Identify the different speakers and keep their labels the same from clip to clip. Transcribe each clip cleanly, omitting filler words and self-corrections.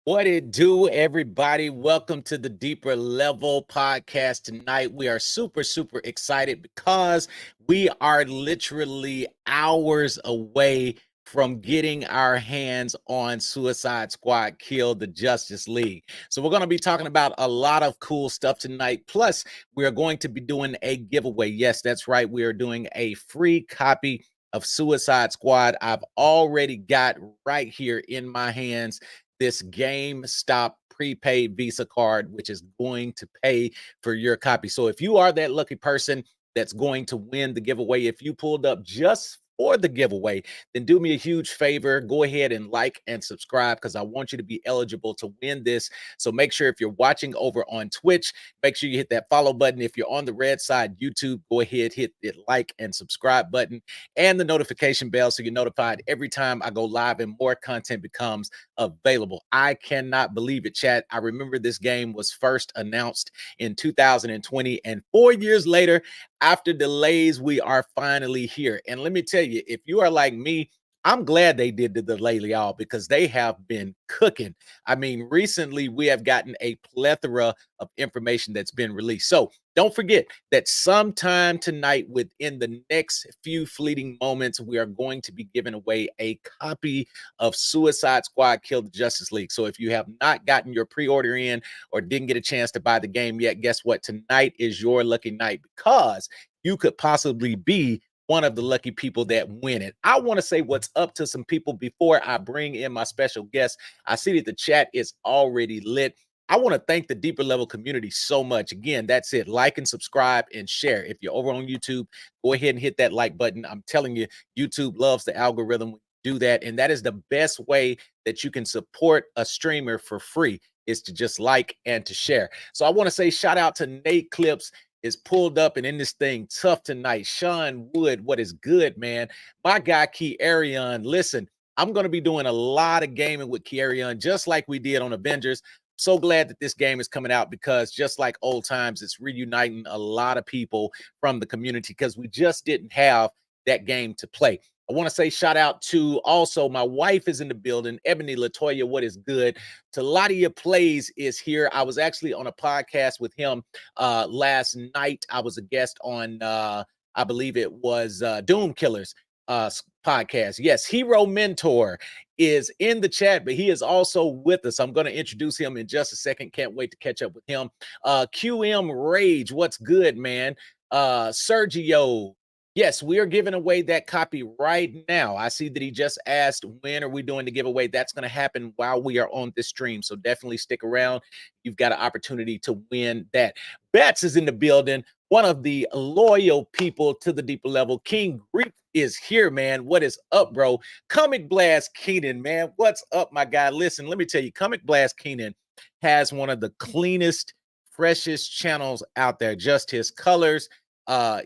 Speaker 1: What it do, everybody? Welcome to the Deeper Level podcast. Tonight, we are super excited because we are literally hours away from getting our hands on Suicide Squad Kill the Justice League. So we're going to be talking about a lot of cool stuff tonight. Plus, we are going to be doing a giveaway. Yes, that's right. We are doing a free copy of Suicide Squad. I've already got right here in my hands this GameStop prepaid Visa card, which is going to pay for your copy. So if you are that lucky person that's going to win the giveaway, if you pulled up just for the giveaway, then do me a huge favor. Go ahead and like and subscribe because I want you to be eligible to win this. So make sure if you're watching over on Twitch, make sure you hit that follow button. If you're on the red side, YouTube, go ahead, hit the like and subscribe button and the notification bell so you're notified every time I go live and more content becomes available. I cannot believe it, chat. I remember this game was first announced in 2020, and 4 years later, after delays, we are finally here. And let me tell you, if you are like me, I'm glad they did the delay, y'all, because they have been cooking. I mean, recently we have gotten a plethora of information that's been released. So don't forget that sometime tonight, within the next few fleeting moments, we are going to be giving away a copy of Suicide Squad Kill the Justice League. So if you have not gotten your pre-order in or didn't get a chance to buy the game yet, guess what? Tonight is your lucky night because you could possibly be one of the lucky people that win it. I want to say what's up to some people before I bring in my special guest. I see that the chat is already lit. I want to thank the Deeper Level community so much. Again, that's it. Like and subscribe and share. If you're over on YouTube, go ahead and hit that like button. I'm telling you, YouTube loves the algorithm. Do that. And that is the best way that you can support a streamer for free, is to just like and to share. So I want to say shout out to Nate Clips, is pulled up and in this thing tough tonight. Sean Wood, what is good, man? My guy, Kiarion, listen, I'm going to be doing a lot of gaming with Kiarion, just like we did on Avengers. So glad that this game is coming out because just like old times, it's reuniting a lot of people from the community because we just didn't have that game to play. I want to say shout out to also my wife is in the building, Ebony Latoya. What is good? Taladia Plays is here. I was actually on a podcast with him last night. I was a guest on I believe it was Doom Killers podcast. Yes, Hero Mentor is in the chat, but he is also with us. I'm going to introduce him in just a second. Can't wait to catch up with him. QM Rage, what's good, man? Sergio, yes, we are giving away that copy right now. I see that he just asked, when are we doing the giveaway? That's going to happen while we are on this stream. So definitely stick around. You've got an opportunity to win that. Bats is in the building. One of the loyal people to the deeper level. King Greek is here, man. What is up, bro? Comic Blast Keenan, man. What's up, my guy? Listen, let me tell you, Comic Blast Keenan has one of the cleanest, freshest channels out there. Just his colors,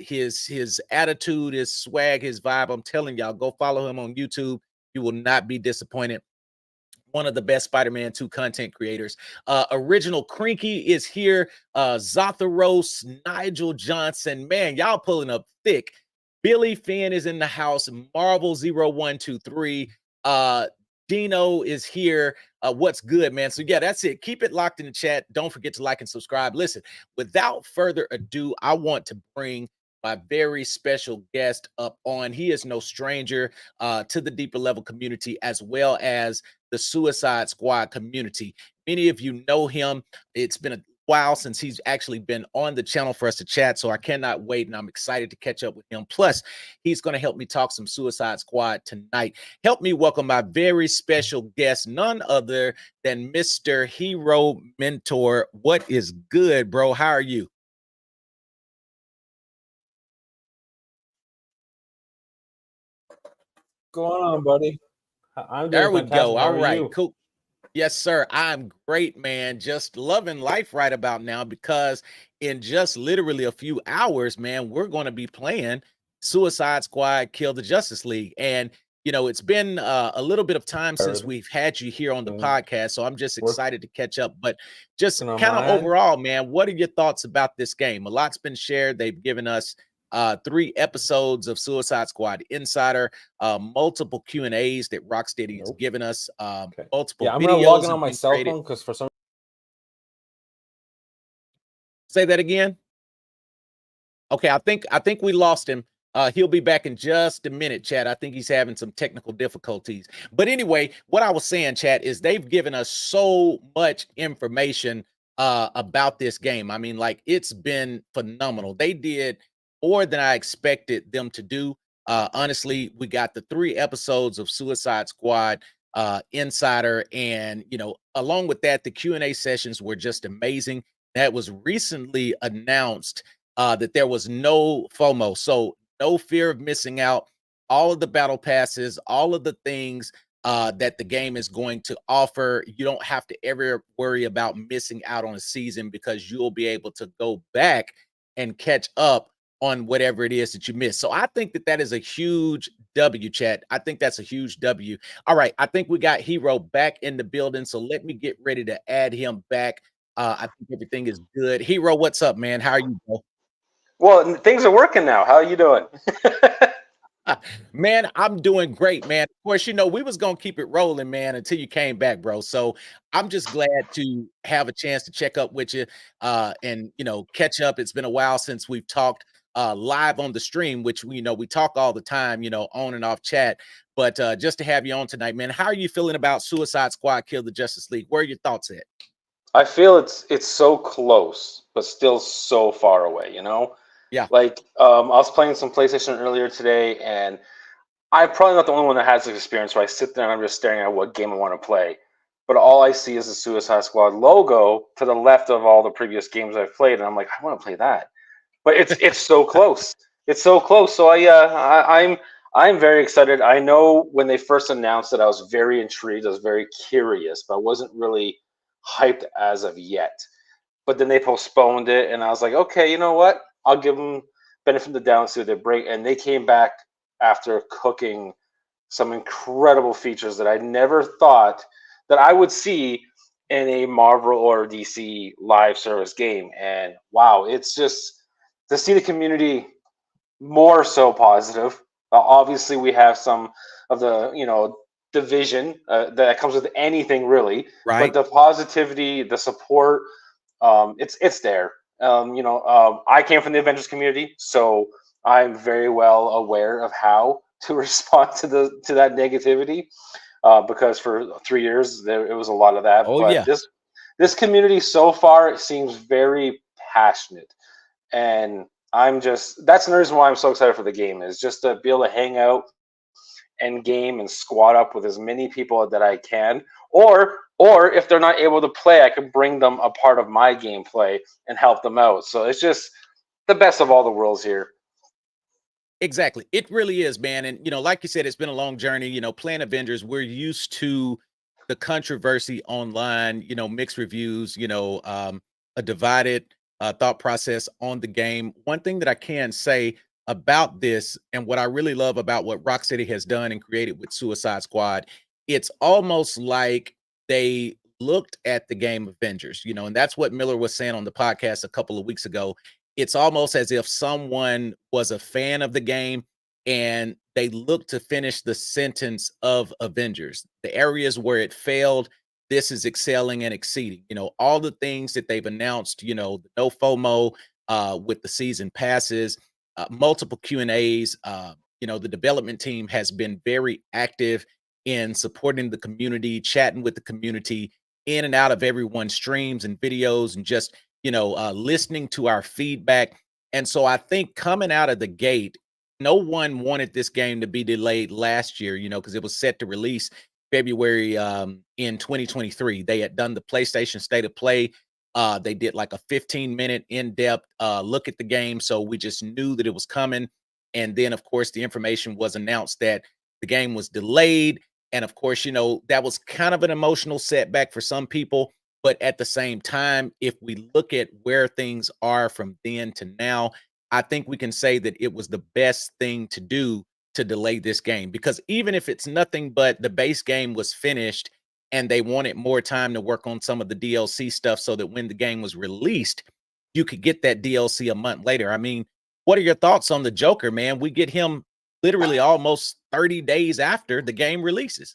Speaker 1: his attitude, his swag, his vibe. I'm telling y'all, go follow him on YouTube. You will not be disappointed. One of the best Spider-Man 2 content creators. Original Crinky is here. Zotharos, Nigel Johnson. Man, y'all pulling up thick. Billy Finn is in the house. Marvel0123. Dino is here. What's good, man? So yeah, that's it. Keep it locked in the chat. Don't forget to like and subscribe. Listen, without further ado, I want to bring my very special guest up on. He is no stranger to the deeper level community, as well as the Suicide Squad community. Many of you know him. It's been a while since he's actually been on the channel for us to chat, so I cannot wait, and I'm excited to catch up with him. Plus, he's going to help me talk some Suicide Squad tonight. Help me welcome my very special guest, none other than Mr. Hero Mentor. What is good, bro? How are you?
Speaker 2: Going on, buddy? I'm doing
Speaker 1: There we
Speaker 2: fantastic.
Speaker 1: go.
Speaker 2: How
Speaker 1: All
Speaker 2: are
Speaker 1: right,
Speaker 2: you?
Speaker 1: cool. Yes, sir. I'm great, man. Just loving life right about now, because in just literally a few hours, man, we're going to be playing Suicide Squad Kill the Justice League. And, you know, it's been a little bit of time since we've had you here on the podcast. So I'm just excited to catch up. But just kind of overall, man, what are your thoughts about this game? A lot's been shared. They've given us 3 episodes of Suicide Squad Insider, multiple Q&As that Rocksteady has given us, multiple
Speaker 2: I'm
Speaker 1: videos.
Speaker 2: gonna log in on my cell phone because for some.
Speaker 1: Say that again. Okay, I think we lost him. He'll be back in just a minute, chat. I think he's having some technical difficulties. But anyway, what I was saying, chat, is they've given us so much information about this game. I mean, like, it's been phenomenal. They did more than I expected them to do. Honestly, we got the 3 episodes of Suicide Squad Insider, and, you know, along with that, the Q&A sessions were just amazing. That was recently announced that there was no FOMO, so no fear of missing out. All of the battle passes, all of the things that the game is going to offer, you don't have to ever worry about missing out on a season, because you'll be able to go back and catch up on whatever it is that you missed. So I think that that is a huge W, chat. I think that's a huge W. All right, I think we got Hero back in the building, so let me get ready to add him back. I think everything is good. Hero, what's up, man? How are you, bro?
Speaker 3: Well, things are working now. How are you doing?
Speaker 1: Man, I'm doing great, man. Of course, you know, we was gonna keep it rolling, man, until you came back, bro. So I'm just glad to have a chance to check up with you and, you know, catch up. It's been a while since we've talked live on the stream, which we, you know, we talk all the time, you know, on and off chat. But just to have you on tonight, man, how are you feeling about Suicide Squad Kill the Justice League? Where are your thoughts at?
Speaker 3: I feel it's so close, but still so far away, you know?
Speaker 1: Yeah.
Speaker 3: Like, I was playing some PlayStation earlier today, and I'm probably not the only one that has this experience where I sit there and I'm just staring at what game I want to play. But all I see is the Suicide Squad logo to the left of all the previous games I've played, and I'm like, I want to play that. But it's so close. It's so close. So I'm very excited. I know when they first announced it, I was very intrigued. I was very curious, but I wasn't really hyped as of yet. But then they postponed it, and I was like, okay, you know what? I'll give them benefit of the doubt and see what they bring. And they came back after cooking some incredible features that I never thought that I would see in a Marvel or DC live service game. And wow, it's just to see the community more so positive. Obviously, we have some of the division that comes with anything really,
Speaker 1: Right.
Speaker 3: but the positivity, the support, it's there. I came from the Avengers community, so I'm very well aware of how to respond to that negativity. Because for 3 years it was a lot of that.
Speaker 1: Oh,
Speaker 3: But
Speaker 1: yeah.
Speaker 3: this community so far seems very passionate, and That's the reason why I'm so excited for the game, is just to be able to hang out and game and squad up with as many people that I can. Or if they're not able to play, I can bring them a part of my gameplay and help them out. So it's just the best of all the worlds here.
Speaker 1: Exactly. It really is, man. And, like you said, it's been a long journey. Playing Avengers, we're used to the controversy online, mixed reviews, a divided thought process on the game. One thing that I can say about this, and what I really love about what Rocksteady has done and created with Suicide Squad, it's almost like they looked at the game Avengers, and that's what Miller was saying on the podcast a couple of weeks ago. It's almost as if someone was a fan of the game and they looked to finish the sentence of Avengers. The areas where it failed, this is excelling and exceeding. All the things that they've announced, no FOMO with the season passes, multiple Q&As. The development team has been very active in supporting the community, chatting with the community, in and out of everyone's streams and videos, and just listening to our feedback. And so I think coming out of the gate, no one wanted this game to be delayed last year, because it was set to release February in 2023. They had done the PlayStation State of Play. They did like a 15-minute in-depth look at the game. So we just knew that it was coming. And then, of course, the information was announced that the game was delayed. And of course, that was kind of an emotional setback for some people. But at the same time, if we look at where things are from then to now, I think we can say that it was the best thing to do to delay this game, because even if it's nothing but the base game was finished and they wanted more time to work on some of the DLC stuff so that when the game was released, you could get that DLC a month later. I mean, what are your thoughts on the Joker, man? We get him literally almost 30 days after the game releases.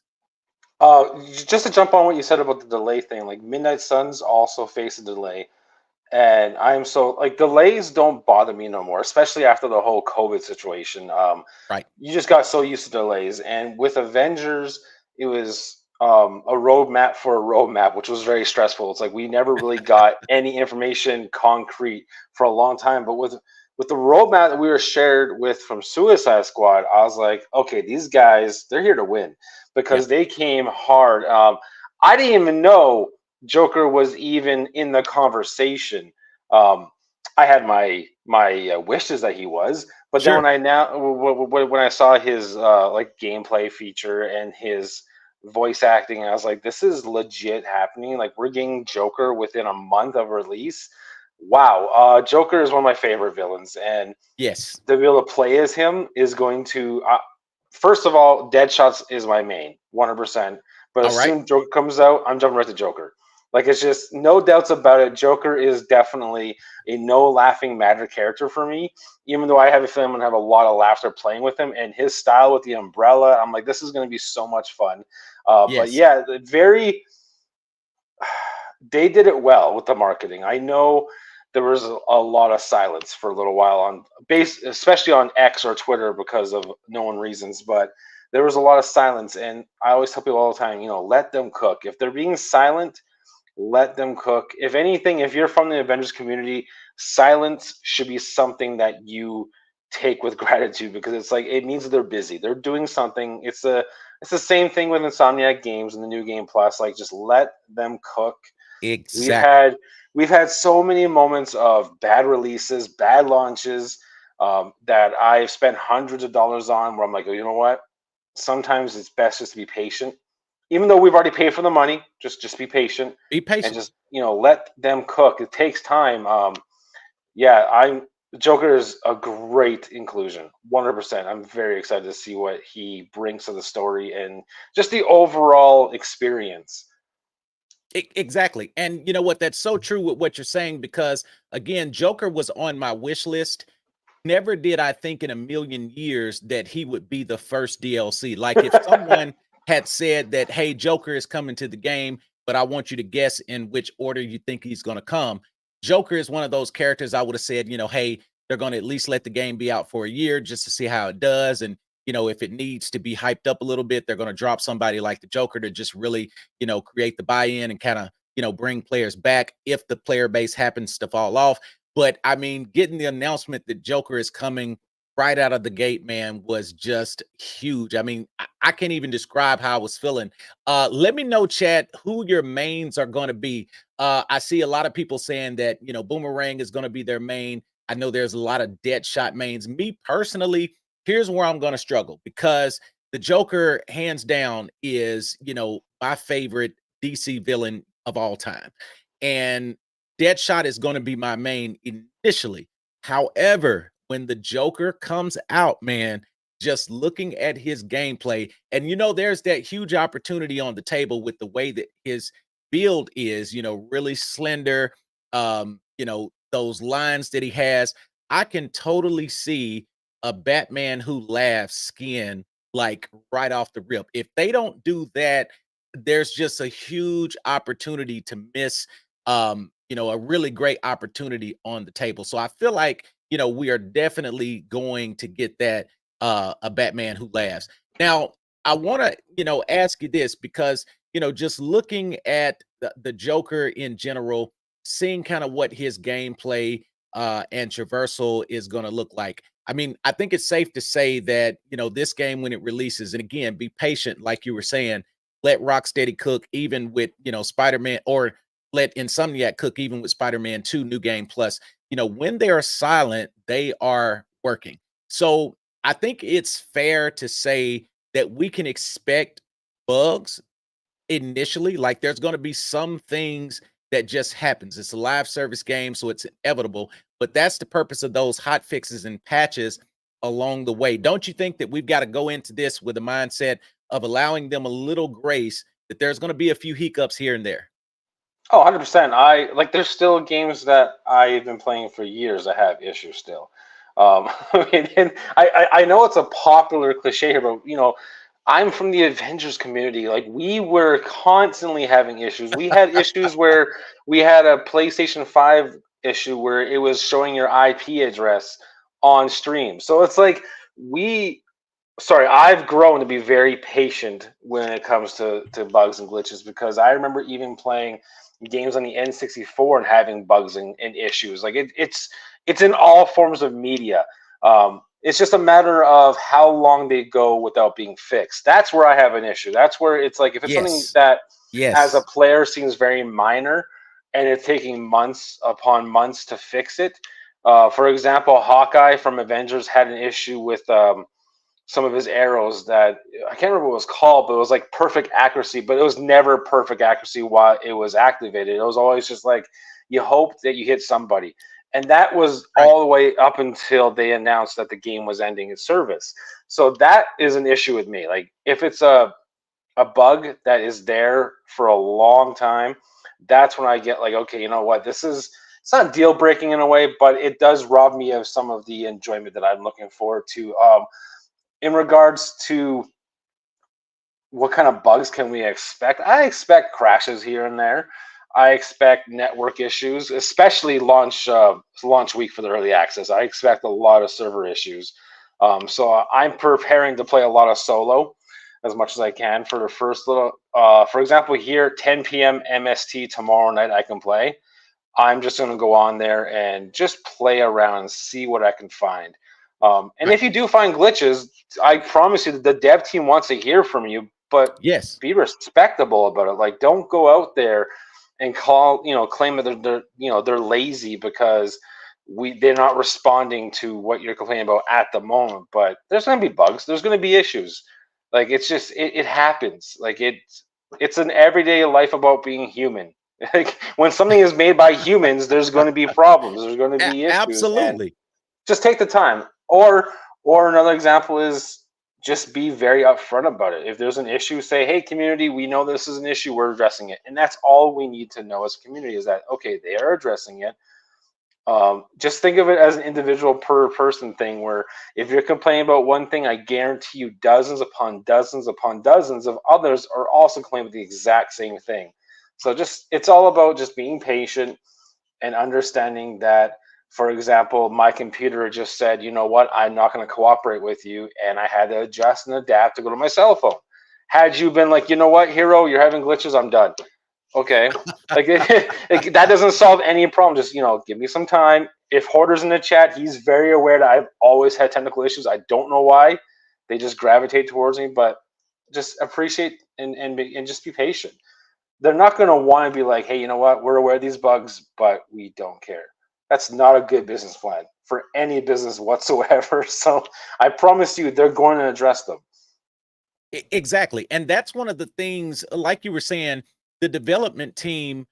Speaker 3: Just to jump on what you said about the delay thing, like Midnight Suns also face a delay. And I'm so like, delays don't bother me no more, especially after the whole COVID situation.
Speaker 1: Right.
Speaker 3: You just got so used to delays. And with Avengers, it was a roadmap for a roadmap, which was very stressful. It's like we never really got any information concrete for a long time. But with the roadmap that we were shared with from Suicide Squad, I was like, okay, these guys, they're here to win, because they came hard. I didn't even know Joker was even in the conversation. I had my wishes that he was, but then when I saw his like gameplay feature and his voice acting, I was like, this is legit happening. Like, we're getting Joker within a month of release. Wow, Joker is one of my favorite villains, and
Speaker 1: yes,
Speaker 3: to be able to play as him is going to. First of all, Deadshot's is my main, 100%. But as soon as Joker comes out, I'm jumping right to Joker. Like, it's just no doubts about it. Joker is definitely a no laughing matter character for me, even though I have a feeling I'm going to have a lot of laughter playing with him. And his style with the umbrella, I'm like, this is going to be so much fun. But yeah, they did it well with the marketing. I know there was a lot of silence for a little while on especially on X or Twitter because of known reasons, but there was a lot of silence. And I always tell people all the time, let them cook. If they're being silent, let them cook. If anything, if you're from the Avengers community, silence should be something that you take with gratitude, because it's like, it means they're busy. They're doing something. It's the same thing with Insomniac Games and the New Game Plus. Like, just let them cook.
Speaker 1: Exactly.
Speaker 3: We've had so many moments of bad releases, bad launches, that I've spent hundreds of dollars on, where I'm like, oh, you know what? Sometimes it's best just to be patient. Even though we've already paid for the money, just be patient.
Speaker 1: Be patient.
Speaker 3: And just, let them cook. It takes time. Joker is a great inclusion, 100%. I'm very excited to see what he brings to the story and just the overall experience.
Speaker 1: Exactly. And you know what? That's so true with what you're saying, because again, Joker was on my wish list. Never did I think in a million years that he would be the first DLC. Like, if someone had said that, hey, Joker is coming to the game, but I want you to guess in which order you think he's going to come. Joker is one of those characters I would have said, hey, they're going to at least let the game be out for a year just to see how it does. And, if it needs to be hyped up a little bit, they're going to drop somebody like the Joker to just really, create the buy-in and kind of, bring players back if the player base happens to fall off. But I mean, getting the announcement that Joker is coming right out of the gate, man, was just huge. I mean, I can't even describe how I was feeling. Let me know, chat, who your mains are going to be. I see a lot of people saying that, you know, Boomerang is going to be their main. I know there's a lot of Deadshot mains. Me personally, here's where I'm going to struggle, because the Joker, hands down, is, you know, my favorite DC villain of all time. And Deadshot is going to be my main initially. However, when the Joker comes out, man, just looking at his gameplay, and you know, there's that huge opportunity on the table with the way that his build is, you know, really slender. You know, those lines that he has, I can totally see a Batman Who Laughs skin like right off the rip. If they don't do that, there's just a huge opportunity to miss you know, a really great opportunity on the table. So I feel like, you know, we are definitely going to get that a Batman Who Laughs. Now, I want to, you know, ask you this, because, you know, just looking at the Joker in general, seeing kind of what his gameplay and traversal is going to look like. I mean, I think it's safe to say that, you know, this game, when it releases, and again, be patient, like you were saying, let Rocksteady cook, even with, you know, Spider-Man, or let Insomniac cook even with Spider-Man 2 New Game Plus. You know, when they are silent, they are working. So I think it's fair to say that we can expect bugs initially. Like, there's going to be some things that just happens. It's a live service game, so it's inevitable. But that's the purpose of those hot fixes and patches along the way. Don't you think that we've got to go into this with a mindset of allowing them a little grace, that there's going to be a few hiccups here and there?
Speaker 3: Oh, 100%. I like, there's still games that I've been playing for years that have issues still. And I know it's a popular cliche here, but you know, I'm from the Avengers community. Like, we were constantly having issues. We had issues where we had a PlayStation 5 issue where it was showing your IP address on stream. So it's like, we sorry, I've grown to be very patient when it comes to bugs and glitches, because I remember even playing games on the N64 and having bugs and issues. Like, it's in all forms of media. It's just a matter of how long they go without being fixed. That's where I have an issue. That's where it's like, if it's something
Speaker 1: Yes.
Speaker 3: that as a
Speaker 1: Yes.
Speaker 3: player seems very minor and it's taking months upon months to fix it. For example, Hawkeye from Avengers had an issue with some of his arrows that I can't remember what it was called, but it was like perfect accuracy, but it was never perfect accuracy while it was activated. It was always just like, you hoped that you hit somebody. And that was
Speaker 1: Right.
Speaker 3: all the way up until they announced that the game was ending its service. So that is an issue with me. Like, if it's a bug that is there for a long time, that's when I get like, okay, you know what, this is, it's not deal breaking in a way, but it does rob me of some of the enjoyment that I'm looking forward to. In regards to what kind of bugs can we expect, I expect crashes here and there. I expect network issues, especially launch week for the early access. I expect a lot of server issues. So I'm preparing to play a lot of solo as much as I can for the first little. For example, here 10 p.m. MST tomorrow night I can play. I'm just going to go on there and just play around and see what I can find. And
Speaker 1: Right.
Speaker 3: if you do find glitches, I promise you that the dev team wants to hear from you, but
Speaker 1: Yes.
Speaker 3: be respectable about it. Like, don't go out there and claim that they're lazy because they're not responding to what you're complaining about at the moment. But there's going to be bugs. There's going to be issues. Like, it's just, it happens. Like, it's an everyday life about being human. Like, when something is made by humans, there's going to be problems. There's going to be issues, and
Speaker 1: Absolutely.
Speaker 3: just take the time. Or another example is, just be very upfront about it. If there's an issue, say, "Hey, community, we know this is an issue. We're addressing it," and that's all we need to know as a community, is that, okay, they are addressing it. Just think of it as an individual per person thing, where if you're complaining about one thing, I guarantee you dozens upon dozens upon dozens of others are also complaining about the exact same thing. So it's all about just being patient and understanding that, for example, my computer just said, you know what, I'm not going to cooperate with you, and I had to adjust and adapt to go to my cell phone. Had you been like, you know what, Hero, you're having glitches, I'm done, Okay, like that doesn't solve any problem. Just give me some time. If Hoarder's in the chat, he's very aware that I've always had technical issues. I don't know why. They just gravitate towards me, but just appreciate and just be patient. They're not going to want to be like, hey, you know what? We're aware of these bugs, but we don't care. That's not a good business plan for any business whatsoever. So I promise you, they're going to address them.
Speaker 1: Exactly. And that's one of the things, like you were saying, the development team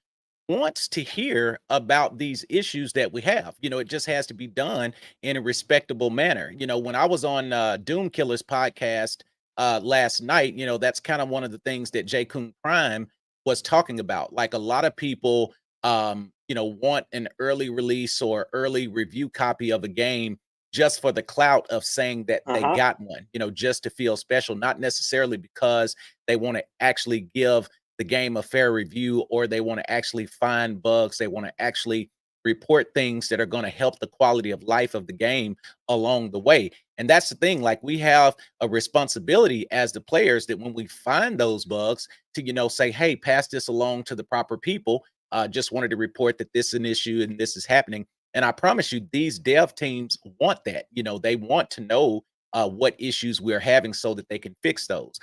Speaker 1: wants to hear about these issues that we have. It just has to be done in a respectable manner. When I was on Doom Killer's podcast last night, that's kind of one of the things that J. Kun Prime was talking about. Like, a lot of people, want an early release or early review copy of a game just for the clout of saying that they got one, just to feel special, not necessarily because they want to actually give the game a fair review, or they want to actually find bugs. They want to actually report things that are going to help the quality of life of the game along the way. And that's the thing, like, we have a responsibility as the players that when we find those bugs to, say, hey, pass this along to the proper people. Just wanted to report that this is an issue and this is happening. And I promise you, these dev teams want that. They want to know what issues we're having so that they can fix those.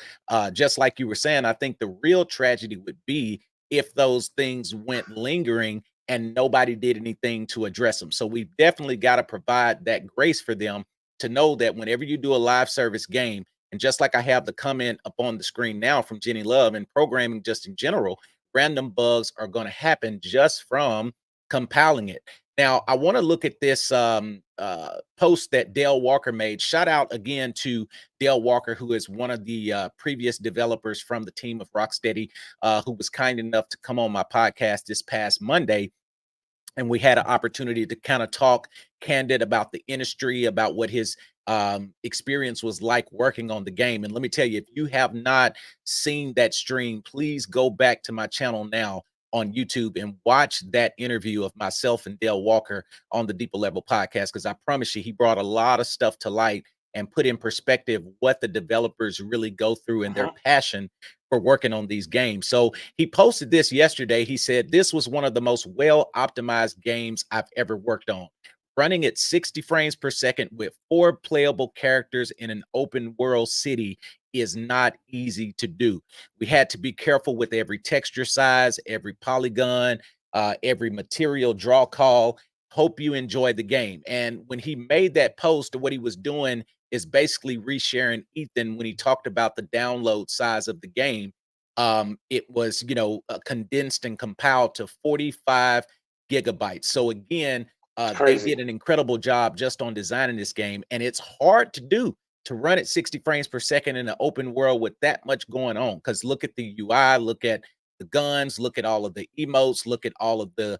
Speaker 1: Just like you were saying, I think the real tragedy would be if those things went lingering and nobody did anything to address them. So we've definitely got to provide that grace for them to know that whenever you do a live service game, and just like I have the comment up on the screen now from Jenny Love, and programming just in general, random bugs are going to happen just from compiling it. Now, I want to look at this post that Dale Walker made. Shout out again to Dale Walker, who is one of the previous developers from the team of Rocksteady, who was kind enough to come on my podcast this past Monday. And we had an opportunity to kind of talk candid about the industry, about what his experience was like working on the game. And let me tell you, if you have not seen that stream, please go back to my channel now on YouTube and watch that interview of myself and Dale Walker on the Deeper Level podcast, because I promise you, he brought a lot of stuff to light and put in perspective what the developers really go through and their passion for working on these games. So he posted this yesterday. He said, this was one of the most well-optimized games I've ever worked on. Running at 60 frames per second with 4 playable characters in an open world city is not easy to do. We had to be careful with every texture size, every polygon, every material draw call. Hope you enjoy the game. And when he made that post, what he was doing is basically resharing Ethan when he talked about the download size of the game. It was, condensed and compiled to 45 gigabytes. So again, they did an incredible job just on designing this game, and it's hard to do, to run at 60 frames per second in an open world with that much going on. Because look at the UI, look at the guns, look at all of the emotes, look at all of the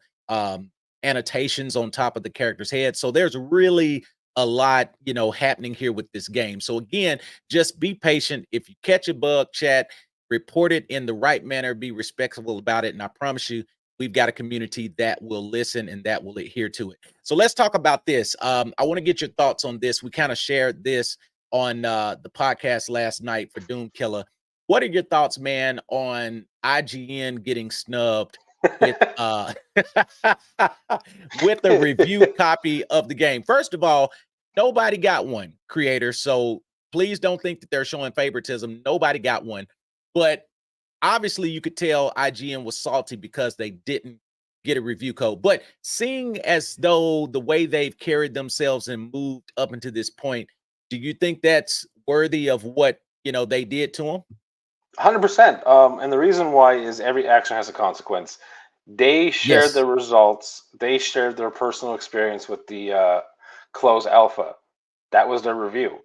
Speaker 1: annotations on top of the character's head. So there's really a lot, happening here with this game. So again, just be patient. If you catch a bug, chat, report it in the right manner, be respectful about it. And I promise you, we've got a community that will listen and that will adhere to it. So let's talk about this. I want to get your thoughts on this. We kind of shared this on the podcast last night for Doom Killer. What are your thoughts, man, on IGN getting snubbed with with a review copy of the game? First of all, nobody got one, creator. So please don't think that they're showing favoritism. Nobody got one. But obviously, you could tell IGN was salty because they didn't get a review code. But seeing as though the way they've carried themselves and moved up into this point, do you think that's worthy of what they did to them?
Speaker 3: 100%. And the reason why is every action has a consequence. They shared the results. They shared their personal experience with the closed alpha. That was their review.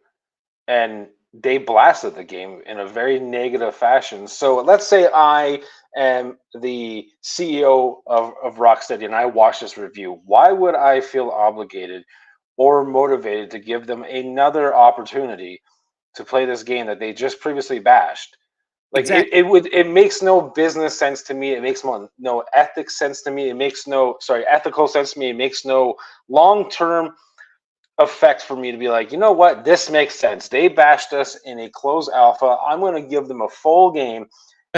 Speaker 3: And they blasted the game in a very negative fashion. So let's say I am the CEO of Rocksteady and I watch this review. Why would I feel obligated or motivated to give them another opportunity to play this game that they just previously bashed? Like, exactly. It makes no business sense to me. It makes no ethics sense to me. It makes no ethical sense to me. It makes no long-term effect for me to be like, you know what, this makes sense. They bashed us in a closed alpha. I'm going to give them a full game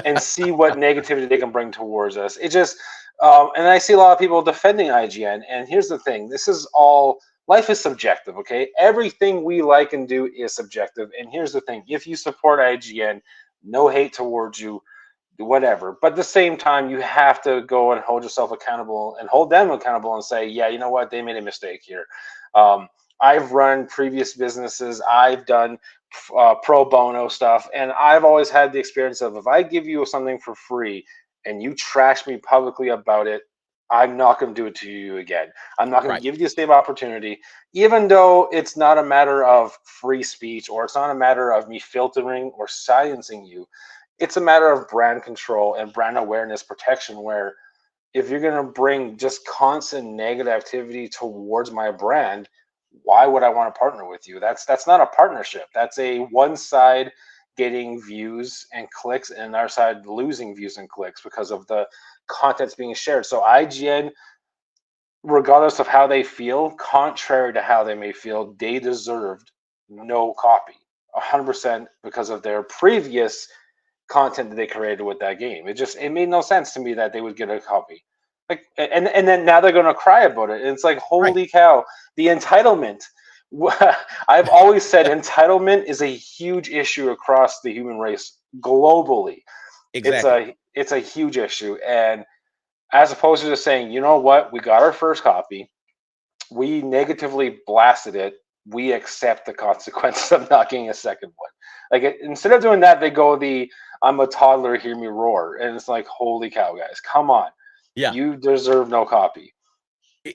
Speaker 3: and see what negativity they can bring towards us. It just, and I see a lot of people defending IGN. And here's the thing: this is all, life is subjective. Okay, everything we like and do is subjective. And here's the thing: if you support IGN, no hate towards you, whatever. But at the same time, you have to go and hold yourself accountable and hold them accountable and say, yeah, you know what, they made a mistake here. I've run previous businesses. I've done pro bono stuff, and I've always had the experience of, if I give you something for free and you trash me publicly about it, I'm not going to do it to you again. I'm not going to give you the same opportunity, even though it's not a matter of free speech, or it's not a matter of me filtering or silencing you. It's a matter of brand control and brand awareness protection, where if you're going to bring just constant negative activity towards my brand, why would I want to partner with you? That's not a partnership. That's a one side getting views and clicks, and our side losing views and clicks because of the content's being shared. So IGN, regardless of how they feel, contrary to how they may feel, they deserved no copy, 100%, because of their previous content that they created with that game. It made no sense to me that they would get a copy. Like, and then now they're gonna cry about it. And it's like, holy cow, the entitlement. I've always said entitlement is a huge issue across the human race globally.
Speaker 1: Exactly.
Speaker 3: It's a huge issue. And as opposed to just saying, you know what, we got our first copy, we negatively blasted it, we accept the consequences of not getting a second one. Like, instead of doing that, they go the "I'm a toddler, hear me roar," and it's like, holy cow, guys, come on, you deserve no copy.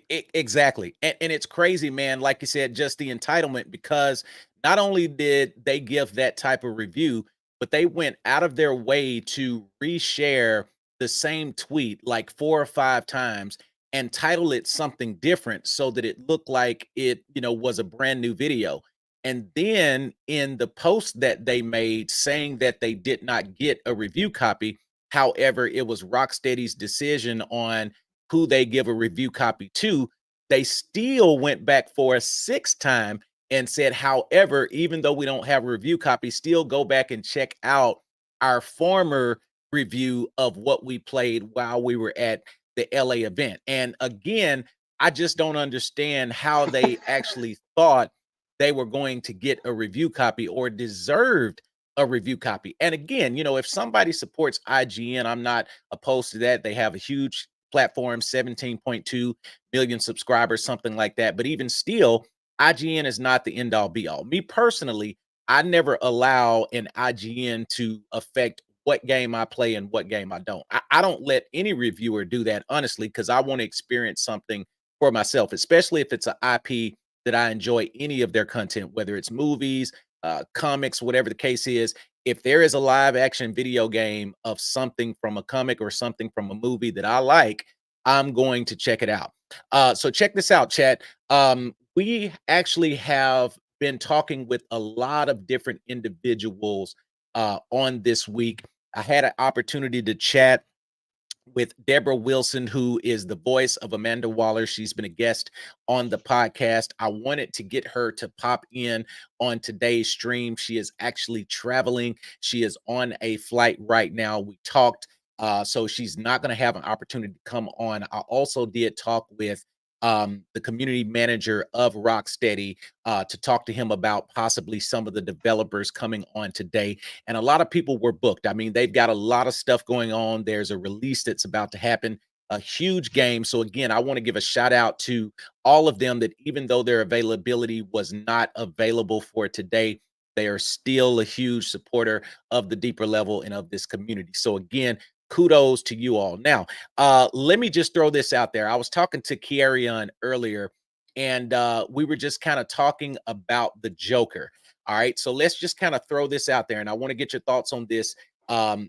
Speaker 1: Exactly. And it's crazy, man. Like you said, just the entitlement, because not only did they give that type of review, but they went out of their way to reshare the same tweet like 4 or 5 times and title it something different so that it looked like it, was a brand new video. And then in the post that they made saying that they did not get a review copy, however, it was Rocksteady's decision on who they give a review copy to, they still went back for a 6th time and said, however, even though we don't have a review copy, still go back and check out our former review of what we played while we were at the LA event. And again, I just don't understand how they actually thought they were going to get a review copy or deserved a review copy. And again, if somebody supports IGN, I'm not opposed to that. They have a huge platform, 17.2 million subscribers, something like that. But even still, IGN is not the end all be all. Me personally, I never allow an IGN to affect what game I play and what game I don't. I don't let any reviewer do that, honestly, because I want to experience something for myself, especially if it's an IP that I enjoy any of their content, whether it's movies, comics, whatever the case is. If there is a live action video game of something from a comic or something from a movie that I like, I'm going to check it out. So check this out, chat. We actually have been talking with a lot of different individuals on this week. I had an opportunity to chat with Deborah Wilson, who is the voice of Amanda Waller. She's been a guest on the podcast. I wanted to get her to pop in on today's stream. She is actually traveling. She is on a flight right now. We talked, so she's not going to have an opportunity to come on. I also did talk with the community manager of Rocksteady to talk to him about possibly some of the developers coming on today. And a lot of people were booked. I mean, they've got a lot of stuff going on. There's a release that's about to happen, a huge game. So again, I want to give a shout out to all of them that even though their availability was not available for today, they are still a huge supporter of the deeper level and of this community. So again, kudos to you all. Now, let me just throw this out there. I was talking to Kiarion earlier, and we were just kind of talking about the Joker. All right, so let's just kind of throw this out there, and I want to get your thoughts on this,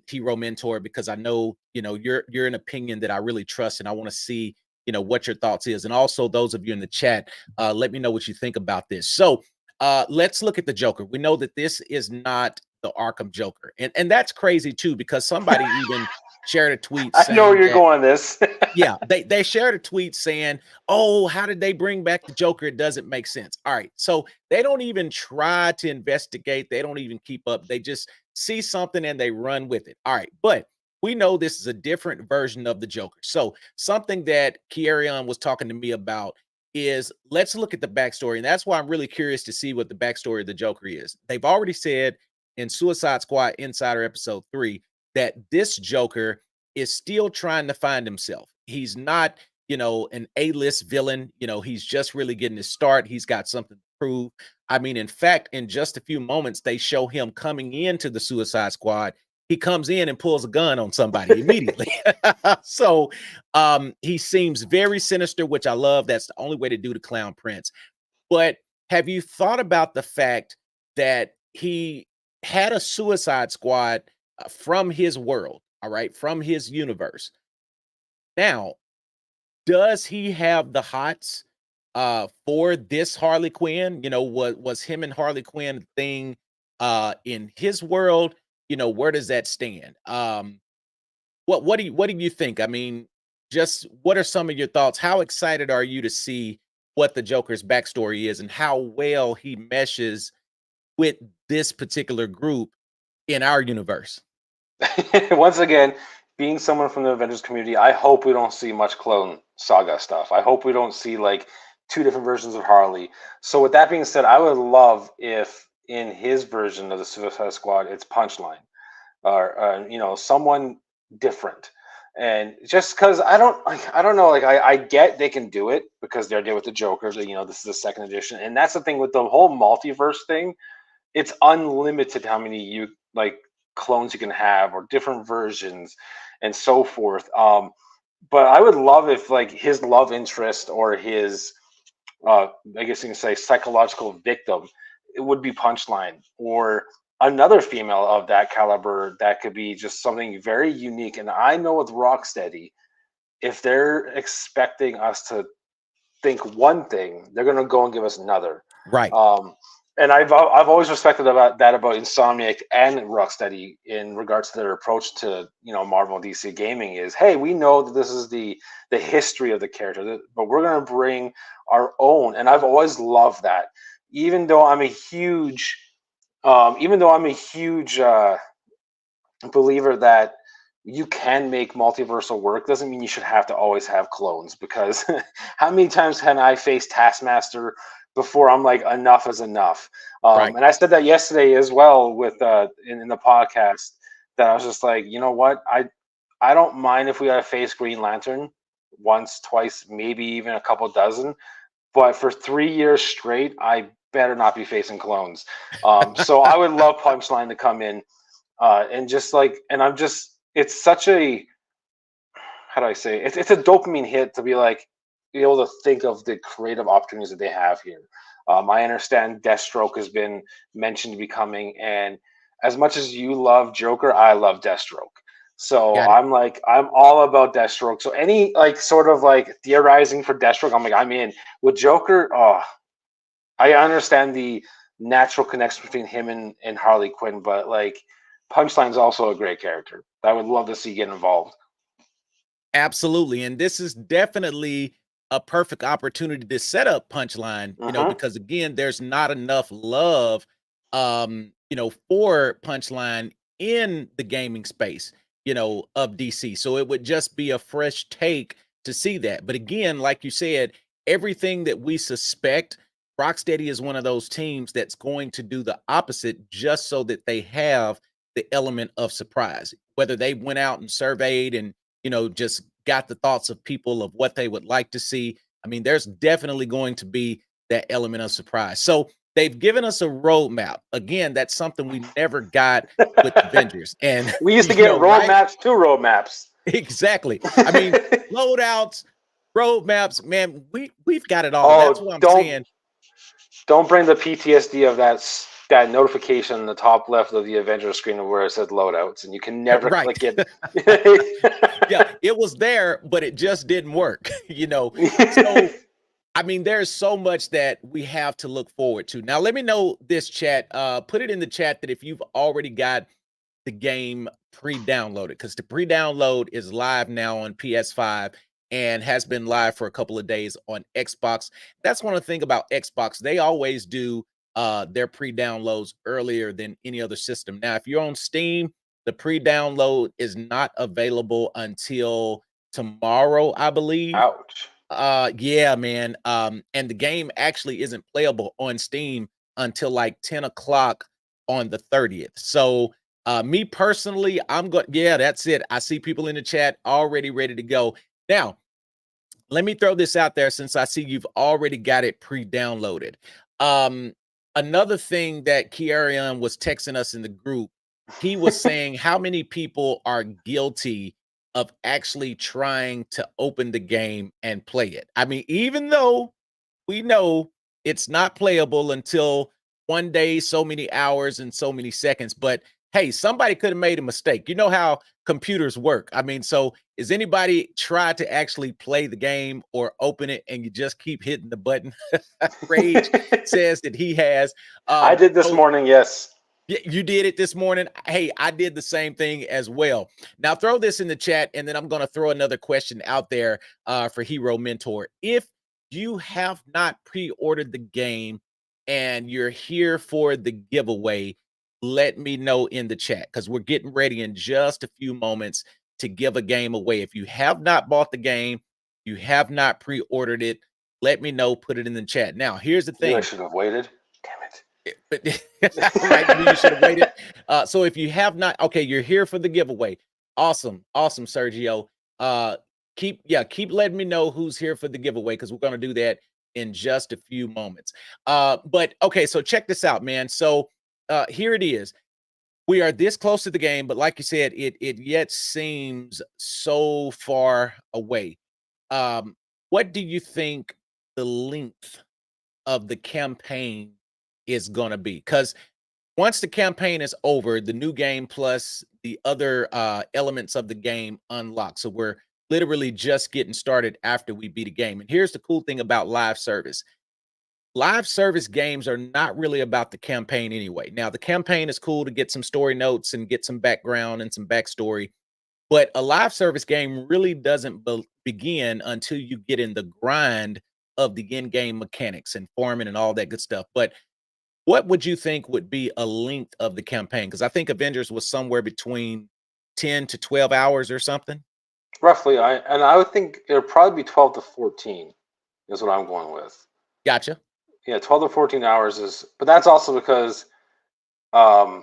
Speaker 1: hero mentor, because I know you're an opinion that I really trust, and I want to see what your thoughts is, and also those of you in the chat, let me know what you think about this. So let's look at the Joker. We know that this is not the Arkham Joker, and that's crazy too, because somebody even shared a tweet
Speaker 3: I know where you're going this.
Speaker 1: yeah, they shared a tweet saying, "Oh, how did they bring back the Joker? It doesn't make sense." All right, so they don't even try to investigate. They don't even keep up. They just see something and they run with it. All right, but we know this is a different version of the Joker. So something that Kierion was talking to me about is let's look at the backstory. And that's why I'm really curious to see what the backstory of the Joker is. They've already said in Suicide Squad Insider episode 3 that this Joker is still trying to find himself. He's not, an A-list villain. He's just really getting his start. He's got something to prove. I mean, in fact, in just a few moments, they show him coming into the Suicide Squad. He comes in and pulls a gun on somebody immediately. So he seems very sinister, which I love. That's the only way to do the Clown Prince. But have you thought about the fact that he had a Suicide Squad from his world, all right, from his universe? Now, does he have the hots for this Harley Quinn? Was him and Harley Quinn a thing in his world? Where does that stand? What do you think? I mean, just what are some of your thoughts? How excited are you to see what the Joker's backstory is and how well he meshes with this particular group in our universe?
Speaker 3: Once again, being someone from the Avengers community, I hope we don't see much Clone Saga stuff. I hope we don't see like two different versions of Harley. So with that being said, I would love if in his version of the Suicide Squad, it's Punchline or someone different. And just because I don't know, like I get they can do it because they're dealing with the Joker. So, this is the second edition, and that's the thing with the whole multiverse thing. It's unlimited how many clones you can have or different versions and so forth. But I would love if like his love interest or his I guess you can say psychological victim, it would be Punchline or another female of that caliber that could be just something very unique. And I know with Rocksteady, if they're expecting us to think one thing, they're going to go and give us another.
Speaker 1: Right.
Speaker 3: And I've always respected about Insomniac and Rocksteady in regards to their approach to Marvel and DC gaming is, hey, we know that this is the history of the character, but we're going to bring our own. And I've always loved that, even though I'm a huge believer that you can make multiversal work, doesn't mean you should have to always have clones, because how many times can I face Taskmaster before I'm like, enough is enough?
Speaker 1: Right.
Speaker 3: And I said that yesterday as well with in the podcast, that I was just like, you know what, I don't mind if we gotta face Green Lantern once, twice, maybe even a couple dozen, but for 3 years straight, I better not be facing clones. So I would love Punchline to come in and just like, and I'm just, it's such a, how do I say, it's a dopamine hit to be like, be able to think of the creative opportunities that they have here. I understand Deathstroke has been mentioned to be coming, and as much as you love Joker, I love Deathstroke. So I'm all about Deathstroke. So any like sort of like theorizing for Deathstroke, I'm in. With Joker, I understand the natural connection between him and Harley Quinn, but like Punchline's also a great character. I would love to see get involved.
Speaker 1: Absolutely. And this is definitely a perfect opportunity to set up Punchline, because again, there's not enough love, for Punchline in the gaming space, of DC. So it would just be a fresh take to see that. But again, like you said, everything that we suspect, Rocksteady is one of those teams that's going to do the opposite just so that they have the element of surprise. Whether they went out and surveyed and just got the thoughts of people of what they would like to see. I mean, there's definitely going to be that element of surprise. So they've given us a roadmap. Again, that's something we never got with Avengers. And
Speaker 3: we used to get roadmaps, right? 2 roadmaps.
Speaker 1: Exactly. I mean, loadouts, roadmaps, man, we've got it all. That's what I'm saying.
Speaker 3: Don't bring the PTSD of that notification in the top left of the Avengers screen where it says loadouts, and you can never click it.
Speaker 1: Yeah, it was there, but it just didn't work, So, I mean, there's so much that we have to look forward to. Now, let me know this, chat. Put it in the chat that if you've already got the game pre-downloaded, because the pre-download is live now on PS5 and has been live for a couple of days on Xbox. That's one of the things about Xbox. They always do their pre-downloads earlier than any other system. Now, if you're on Steam, the pre-download is not available until tomorrow, I believe.
Speaker 3: Ouch.
Speaker 1: Yeah, man. And the game actually isn't playable on Steam until like 10 o'clock on the 30th. So me personally, yeah, that's it. I see people in the chat already ready to go. Now, let me throw this out there since I see you've already got it pre-downloaded. Another thing that Kiarion was texting us in the group, he was saying how many people are guilty of actually trying to open the game and play it. I mean, even though we know it's not playable until one day, so many hours and so many seconds, but hey, somebody could have made a mistake. You know how computers work. I mean, so is anybody try to actually play the game or open it and you just keep hitting the button? Rage says that he has.
Speaker 3: I did this morning, yes.
Speaker 1: You did it this morning. Hey, I did the same thing as well. Now throw this in the chat, and then I'm going to throw another question out there for Hero Mentor. If you have not pre-ordered the game and you're here for the giveaway, let me know in the chat because we're getting ready in just a few moments to give a game away. If you have not bought the game, you have not pre-ordered it, let me know. Put it in the chat. Now, here's the thing.
Speaker 3: I should have waited. Damn it.
Speaker 1: Right, you should have waited. So if you have not, okay, you're here for the giveaway. Awesome, Sergio. Keep letting me know who's here for the giveaway because we're going to do that in just a few moments. But okay, so check this out, man. So here it is. We are this close to the game, but like you said, it yet seems so far away. What do you think the length of the campaign is going to be? Because once the campaign is over, the new game plus the other elements of the game unlock. So we're literally just getting started after we beat a game. And here's the cool thing about live service. Live service games are not really about the campaign anyway. Now, the campaign is cool to get some story notes and get some background and some backstory. But a live service game really doesn't begin until you get in the grind of the in-game mechanics and farming and all that good stuff. But what would you think would be a length of the campaign? Because I think Avengers was somewhere between 10 to 12 hours or something.
Speaker 3: Roughly. I would think it would probably be 12 to 14 is what I'm going with.
Speaker 1: Gotcha.
Speaker 3: Yeah, 12 to 14 hours is, but that's also because some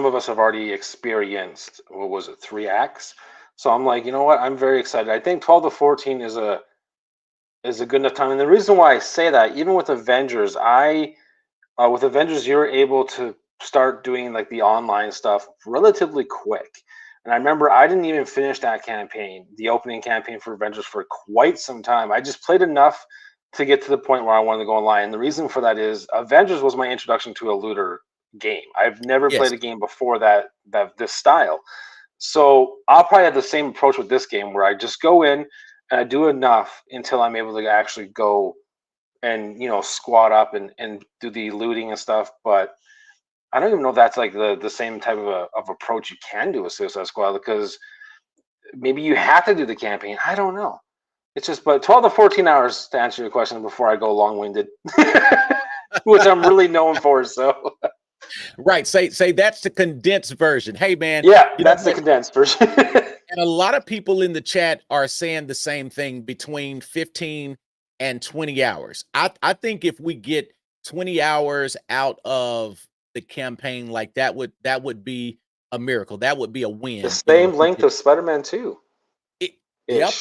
Speaker 3: of us have already experienced, what was it, 3 acts. So I'm like, you know what? I'm very excited. I think 12 to 14 is a good enough time. And the reason why I say that, even with Avengers, with Avengers, you're able to start doing like the online stuff relatively quick. And I remember I didn't even finish that campaign, the opening campaign for Avengers, for quite some time. I just played enough to get to the point where I wanted to go online. And the reason for that is Avengers was my introduction to a looter game. I've never played a game before that this style. So I'll probably have the same approach with this game where I just go in and I do enough until I'm able to actually go and, you know, squat up and do the looting and stuff. But I don't even know if that's like the same type of approach you can do with Suicide Squad, because maybe you have to do the campaign. I don't know. It's just, but 12 to 14 hours to answer your question before I go long-winded, which I'm really known for. So,
Speaker 1: right. Say that's the condensed version. Hey, man.
Speaker 3: Yeah, that's the condensed version.
Speaker 1: And a lot of people in the chat are saying the same thing, between 15 and 20 hours. I think if we get 20 hours out of the campaign, like that would be a miracle. That would be a win.
Speaker 3: The same length of Spider-Man 2.
Speaker 1: Yep.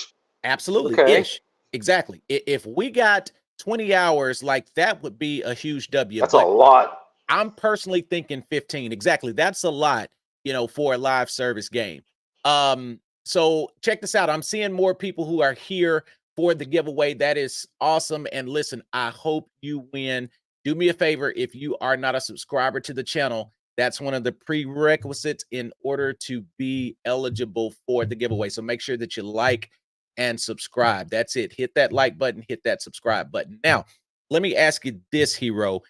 Speaker 1: Absolutely.
Speaker 3: Okay.
Speaker 1: Ish. Exactly. If we got 20 hours, like that would be a huge W.
Speaker 3: That's a lot.
Speaker 1: I'm personally thinking 15. Exactly. That's a lot, you know, for a live service game. So check this out. I'm seeing more people who are here for the giveaway. That is awesome. And listen, I hope you win. Do me a favor. If you are not a subscriber to the channel, that's one of the prerequisites in order to be eligible for the giveaway. So make sure that you like and subscribe. That's it. Hit that like button, hit that subscribe button. Now, let me ask you this, Hero.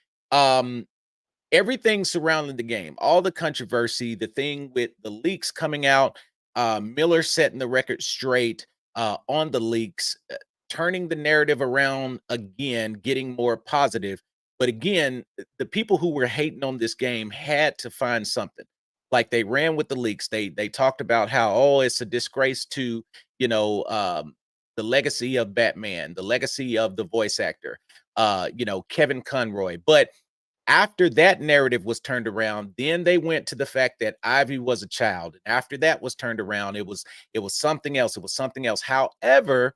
Speaker 1: Everything surrounding the game, all the controversy, the thing with the leaks coming out, Miller setting the record straight on the leaks, turning the narrative around again, getting more positive. But again, the people who were hating on this game had to find something. Like they ran with the leaks. They talked about how, oh, it's a disgrace to, you know, the legacy of Batman, the legacy of the voice actor, you know, Kevin Conroy. But after that narrative was turned around, then they went to the fact that Ivy was a child. And after that was turned around, it was something else. It was something else. However,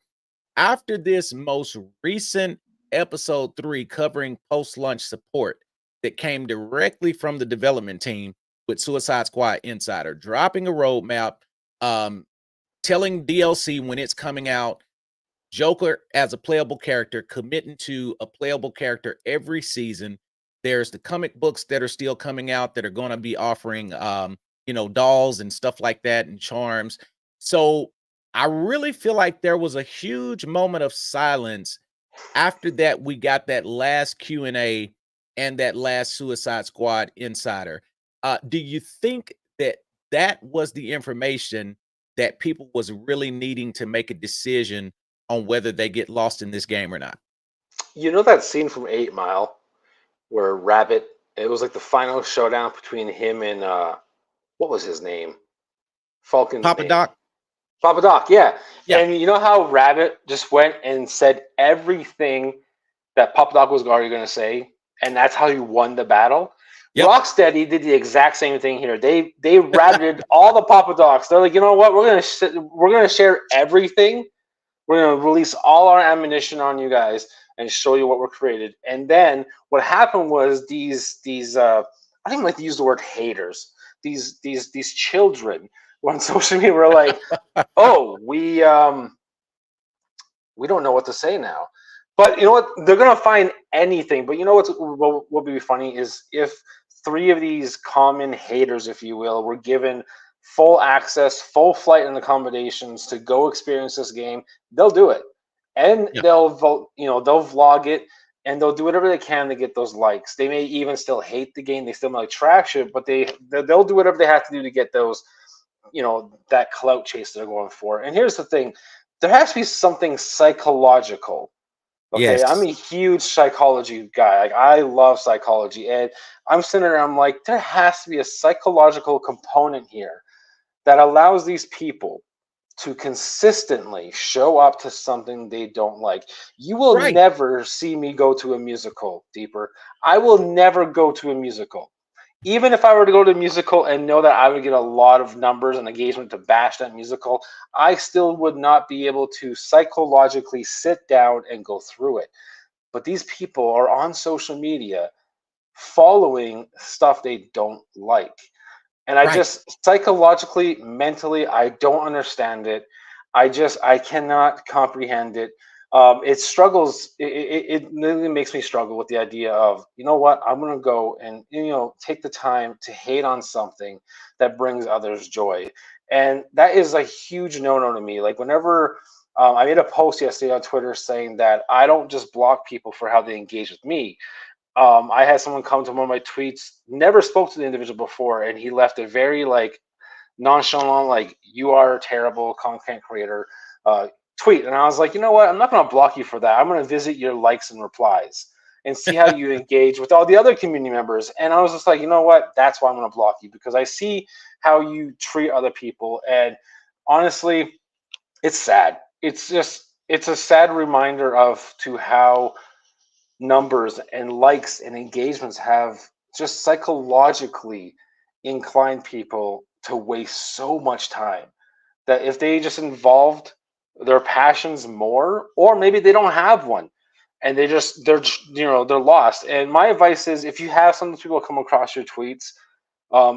Speaker 1: after this most recent episode 3 covering post-launch support that came directly from the development team with Suicide Squad Insider, dropping a roadmap, telling DLC when it's coming out, Joker as a playable character, committing to a playable character every season. There's the comic books that are still coming out that are going to be offering, you know, dolls and stuff like that and charms. So I really feel like there was a huge moment of silence after that. We got that last Q&A and that last Suicide Squad Insider. Do you think that that was the information that people was really needing to make a decision on whether they get lost in this game or not?
Speaker 3: You know that scene from 8 Mile where Rabbit, it was like the final showdown between him and what was his name? Falcon's
Speaker 1: Papa
Speaker 3: name.
Speaker 1: Doc?
Speaker 3: Papa Doc, yeah.
Speaker 1: Yeah.
Speaker 3: And you know how Rabbit just went and said everything that Papa Doc was already going to say, and that's how he won the battle? Yep. Rocksteady did the exact same thing here. They rabbited all the Papa Docs. They're like, you know what? We're gonna share everything. We're gonna release all our ammunition on you guys and show you what we're created. And then what happened was these I don't even like to use the word haters. These children on social media were like, oh, we don't know what to say now. But you know what? They're gonna find anything. But you know what would be funny is if 3 of these common haters, if you will, were given full access, full flight and accommodations to go experience this game, they'll do it. And they'll vote, you know, they'll vlog it and they'll do whatever they can to get those likes. They may even still hate the game, they still might trash it, but they'll do whatever they have to do to get those, you know, that clout chase they're going for. And here's the thing, there has to be something psychological. Okay,
Speaker 1: yes.
Speaker 3: I'm a huge psychology guy. Like, I love psychology, and I'm sitting there, I'm like, there has to be a psychological component here that allows these people to consistently show up to something they don't like. You will never see me go to a musical, Deeper. I will never go to a musical. Even if I were to go to a musical and know that I would get a lot of numbers and engagement to bash that musical, I still would not be able to psychologically sit down and go through it. But these people are on social media following stuff they don't like. And I just psychologically, mentally, I don't understand it. I cannot comprehend it. It struggles. It literally makes me struggle with the idea of, you know what, I'm going to go and, you know, take the time to hate on something that brings others joy. And that is a huge no-no to me. Like, whenever I made a post yesterday on Twitter saying that I don't just block people for how they engage with me. I had someone come to one of my tweets, never spoke to the individual before, and he left a very like nonchalant, like, you are a terrible content creator tweet. And I was like, you know what? I'm not going to block you for that. I'm going to visit your likes and replies and see how you engage with all the other community members. And I was just like, you know what? That's why I'm going to block you, because I see how you treat other people. And honestly, it's sad. It's a sad reminder of to how numbers and likes and engagements have just psychologically inclined people to waste so much time, that if they just involved their passions more, or maybe they don't have one and they're lost. And my advice is, if you have some people come across your tweets,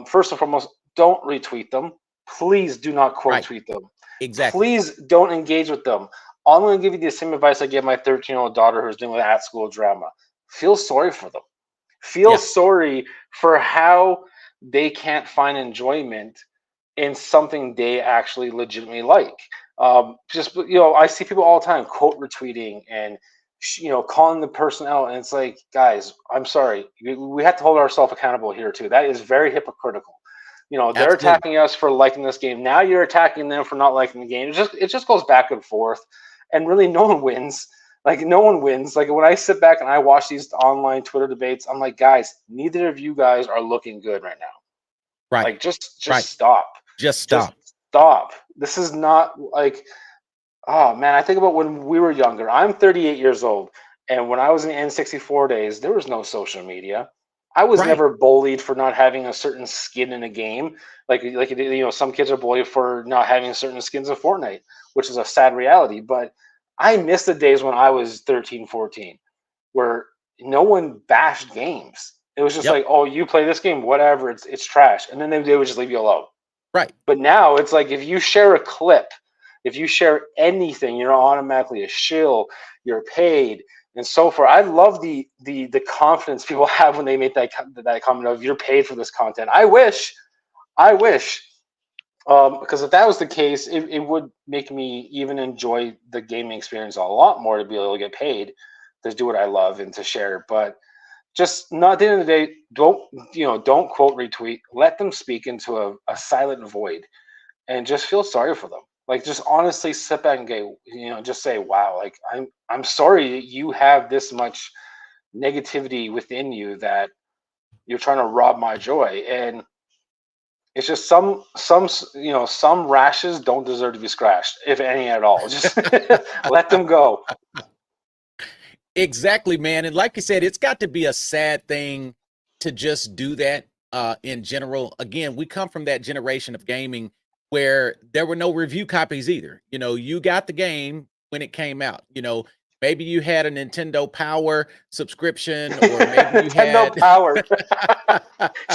Speaker 3: first and foremost, don't retweet them. Please do not quote tweet them.
Speaker 1: Exactly.
Speaker 3: Please don't engage with them. I'm going to give you the same advice I give my 13-year-old daughter who's dealing with at-school drama. Feel sorry for them. Feel sorry for how they can't find enjoyment in something they actually legitimately like. Just, you know, I see people all the time quote retweeting and, you know, calling the person out. And it's like, guys, I'm sorry. We have to hold ourselves accountable here too. That is very hypocritical. You know, they're attacking us for liking this game. Now you're attacking them for not liking the game. It just goes back and forth, and really no one wins. Like, no one wins. Like, when I sit back and I watch these online Twitter debates, I'm like, guys, neither of you guys are looking good right now.
Speaker 1: Right.
Speaker 3: Like, just
Speaker 1: Right.
Speaker 3: stop.
Speaker 1: Just stop.
Speaker 3: Just stop. This is not like, oh man, I think about when we were younger. I'm 38 years old, and when I was in the N64 days, there was no social media. I was
Speaker 1: Right.
Speaker 3: never bullied for not having a certain skin in a game. Like some kids are bullied for not having certain skins in Fortnite, which is a sad reality. But I miss the days when I was 13, 14, where no one bashed games. It was just
Speaker 1: Yep.
Speaker 3: like, oh, you play this game, whatever, it's trash, and then they would just leave you alone.
Speaker 1: Right.
Speaker 3: But now it's like if you share a clip, if you share anything, you're automatically a shill, you're paid, and so forth. I love the confidence people have when they make that comment of you're paid for this content. I wish, because if that was the case, it would make me even enjoy the gaming experience a lot more to be able to get paid to do what I love and to share. But just not at the end of the day, don't quote retweet. Let them speak into a silent void and just feel sorry for them. Like, just honestly sit back and go, just say, wow, like I'm sorry that you have this much negativity within you that you're trying to rob my joy. And it's just some rashes don't deserve to be scratched, if any at all. Just let them go.
Speaker 1: Exactly, man. And like you said, it's got to be a sad thing to just do that in general. Again, we come from that generation of gaming where there were no review copies either. You got the game when it came out. Maybe you had a Nintendo Power subscription, or maybe you
Speaker 3: Nintendo
Speaker 1: had
Speaker 3: Power.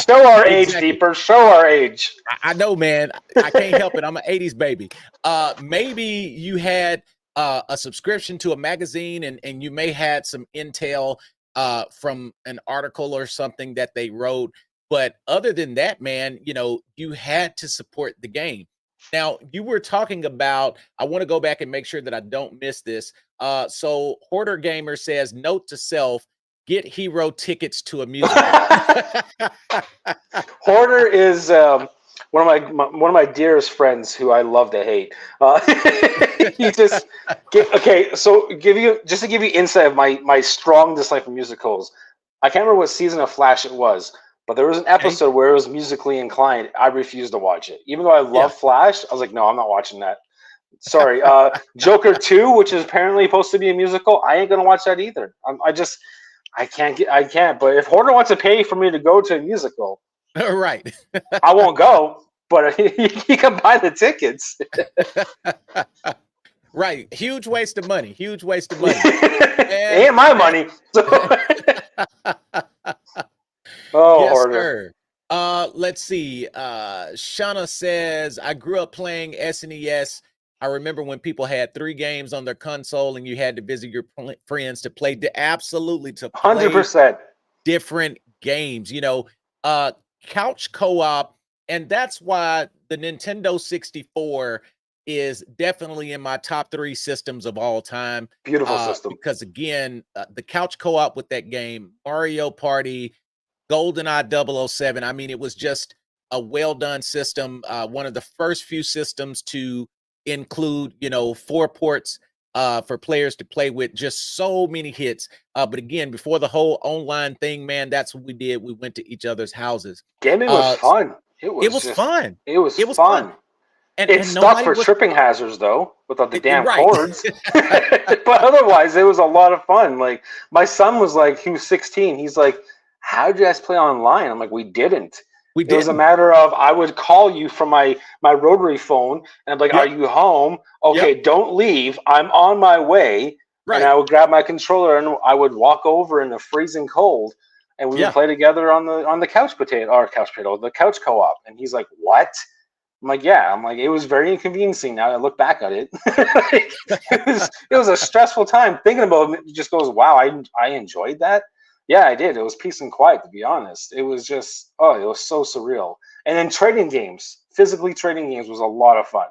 Speaker 3: Show our age,
Speaker 1: exactly.
Speaker 3: Deeper. Show our age.
Speaker 1: I know, man. I can't help it. I'm an 80s baby. Maybe you had a subscription to a magazine, and you may had some intel from an article or something that they wrote. But other than that, man, you had to support the game. Now, you were talking about, I want to go back and make sure that I don't miss this. So Hoarder Gamer says, note to self, get hero tickets to a musical.
Speaker 3: Hoarder is one of my dearest friends who I love to hate. He just okay. So to give you insight of my strong dislike for musicals. I can't remember what season of Flash it was, but there was an episode where it was musically inclined. I refused to watch it, even though I love Flash. I was like, no, I'm not watching that. Sorry, Joker 2, which is apparently supposed to be a musical. I ain't gonna watch that either. I can't. But if Hoarder wants to pay for me to go to a musical,
Speaker 1: right,
Speaker 3: I won't go. But he can buy the tickets.
Speaker 1: Right, huge waste of money. Huge waste of money.
Speaker 3: Ain't my money. So. Oh,
Speaker 1: yes,
Speaker 3: Hoarder.
Speaker 1: sir. Let's see. Shauna says, I grew up playing SNES. I remember when people had 3 games on their console and you had to visit your friends to play. Absolutely, to play
Speaker 3: 100%
Speaker 1: different games. Couch co-op, and that's why the Nintendo 64 is definitely in my top 3 systems of all time.
Speaker 3: Beautiful system.
Speaker 1: Because again, the couch co-op with that game, Mario Party, GoldenEye 007. I mean, it was just a well done system. One of the first few systems to include, 4 ports for players to play with. Just so many hits. But again, before the whole online thing, man, that's what we did. We went to each other's houses.
Speaker 3: Gaming was fun. It was
Speaker 1: fun.
Speaker 3: It was fun. It stuck for tripping hazards though, without the damn cords. But otherwise, it was a lot of fun. Like, my son was like, he was 16. He's like, how did you guys play online? I'm like, we didn't. It was a matter of, I would call you from my rotary phone, and I'm like, are you home? Okay, don't leave. I'm on my way. Right. And I would grab my controller and I would walk over in the freezing cold, and we would play together on the couch co-op. And he's like, what? I'm like, yeah. I'm like, it was very inconveniencing. Now I look back at it. it was a stressful time thinking about it. It just goes, wow, I enjoyed that. Yeah, I did. It was peace and quiet, to be honest. It was just, it was so surreal. And then physically trading games was a lot of fun.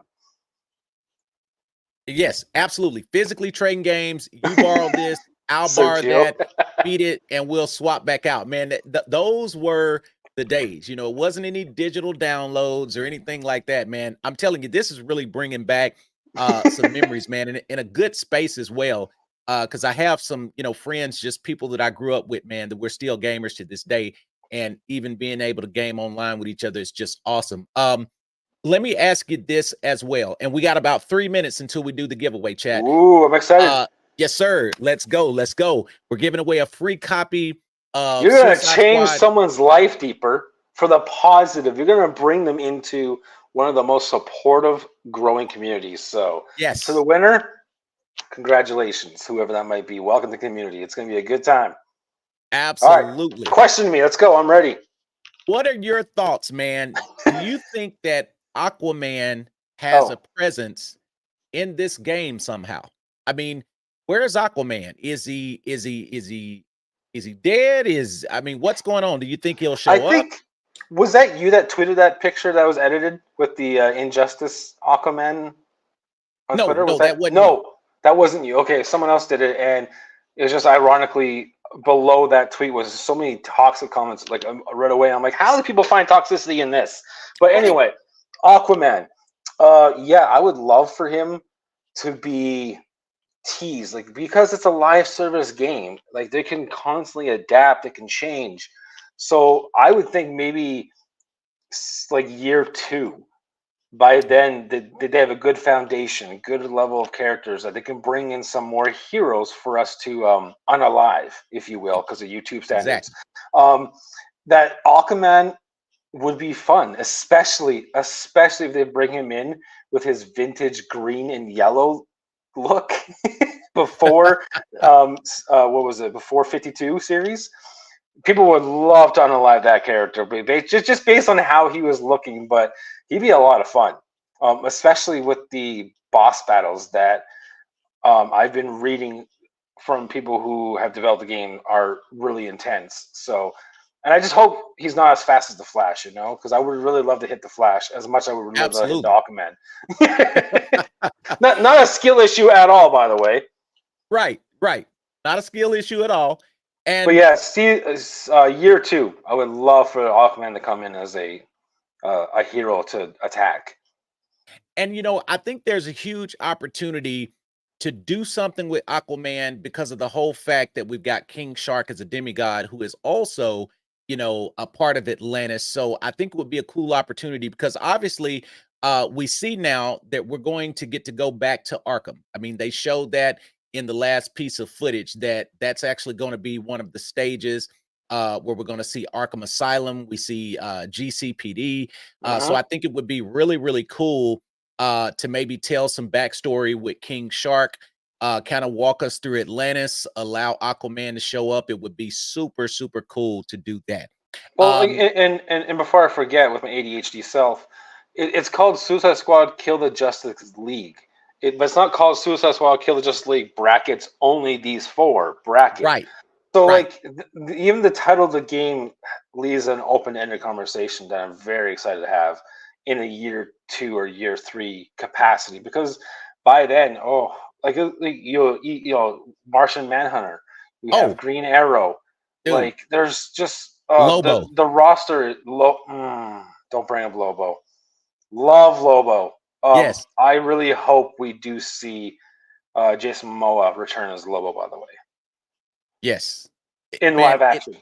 Speaker 1: Yes, absolutely. Physically trading games. You borrow this, I'll borrow that, beat it, and we'll swap back out. Man, those were the days. It wasn't any digital downloads or anything like that, man. I'm telling you, this is really bringing back some memories, man, in a good space as well. because I have some, friends, just people that I grew up with, man, that we're still gamers to this day, and even being able to game online with each other is just awesome. Let me ask you this as well, and we got about 3 minutes until we do the giveaway, chat.
Speaker 3: Ooh, I'm excited.
Speaker 1: Yes, sir. Let's go. Let's go. We're giving away a free copy of
Speaker 3: You're gonna
Speaker 1: Suicide
Speaker 3: change
Speaker 1: Squad.
Speaker 3: someone's life deeper for the positive. You're gonna bring them into one of the most supportive, growing communities. So,
Speaker 1: Yes.
Speaker 3: to the winner, congratulations, whoever that might be. Welcome to the community. It's gonna be a good time.
Speaker 1: Absolutely.
Speaker 3: All right. Question me. Let's go. I'm ready.
Speaker 1: What are your thoughts, man? Do you think that Aquaman has a presence in this game somehow? I mean, where is Aquaman? Is he dead? What's going on? Do you think he'll show up?
Speaker 3: Was that you that tweeted that picture that was edited with the Injustice Aquaman on Twitter? Was
Speaker 1: that wasn't me.
Speaker 3: That wasn't you. Okay, someone else did it, and it was just ironically below that tweet was so many toxic comments. Like right away, I'm like, how do people find toxicity in this? But anyway, Aquaman. Yeah, I would love for him to be teased, like, because it's a live service game. Like, they can constantly adapt, they can change. So I would think maybe like year 2. By then, they have a good foundation, a good level of characters that they can bring in some more heroes for us to unalive, if you will, because of YouTube standards. Exactly. That Aquaman would be fun, especially if they bring him in with his vintage green and yellow look before what was it, before 52 series. People would love to unalive that character, just based on how he was looking. But he'd be a lot of fun, especially with the boss battles that I've been reading from people who have developed the game are really intense. So, and I just hope he's not as fast as the Flash, because I would really love to hit the Flash as much as I would love to hit the Aquaman. not a skill issue at all, by the way.
Speaker 1: Right. Not a skill issue at all.
Speaker 3: But yeah, year 2, I would love for Aquaman to come in as a hero to attack.
Speaker 1: And I think there's a huge opportunity to do something with Aquaman because of the whole fact that we've got King Shark as a demigod who is also, a part of Atlantis. So I think it would be a cool opportunity because obviously we see now that we're going to get to go back to Arkham. I mean, they showed that in the last piece of footage that's actually going to be one of the stages where we're going to see Arkham Asylum. We see GCPD. So I think it would be really, really cool to maybe tell some backstory with King Shark, kind of walk us through Atlantis, allow Aquaman to show up. It would be super, super cool to do that.
Speaker 3: Well, and before I forget, with my ADHD self, it's called Suicide Squad Kill the Justice League. But it's not called Suicide Squad Kill the Justice League brackets only these 4 brackets.
Speaker 1: Right.
Speaker 3: So like even the title of the game leaves an open-ended conversation that I'm very excited to have in a year 2 or year 3 capacity, because by then, Martian Manhunter, we have Green Arrow, like there's just
Speaker 1: Lobo.
Speaker 3: The roster. Don't bring up Lobo. Love Lobo.
Speaker 1: Yes.
Speaker 3: I really hope we do see Jason Momoa return as Lobo, by the way.
Speaker 1: Yes.
Speaker 3: In live action.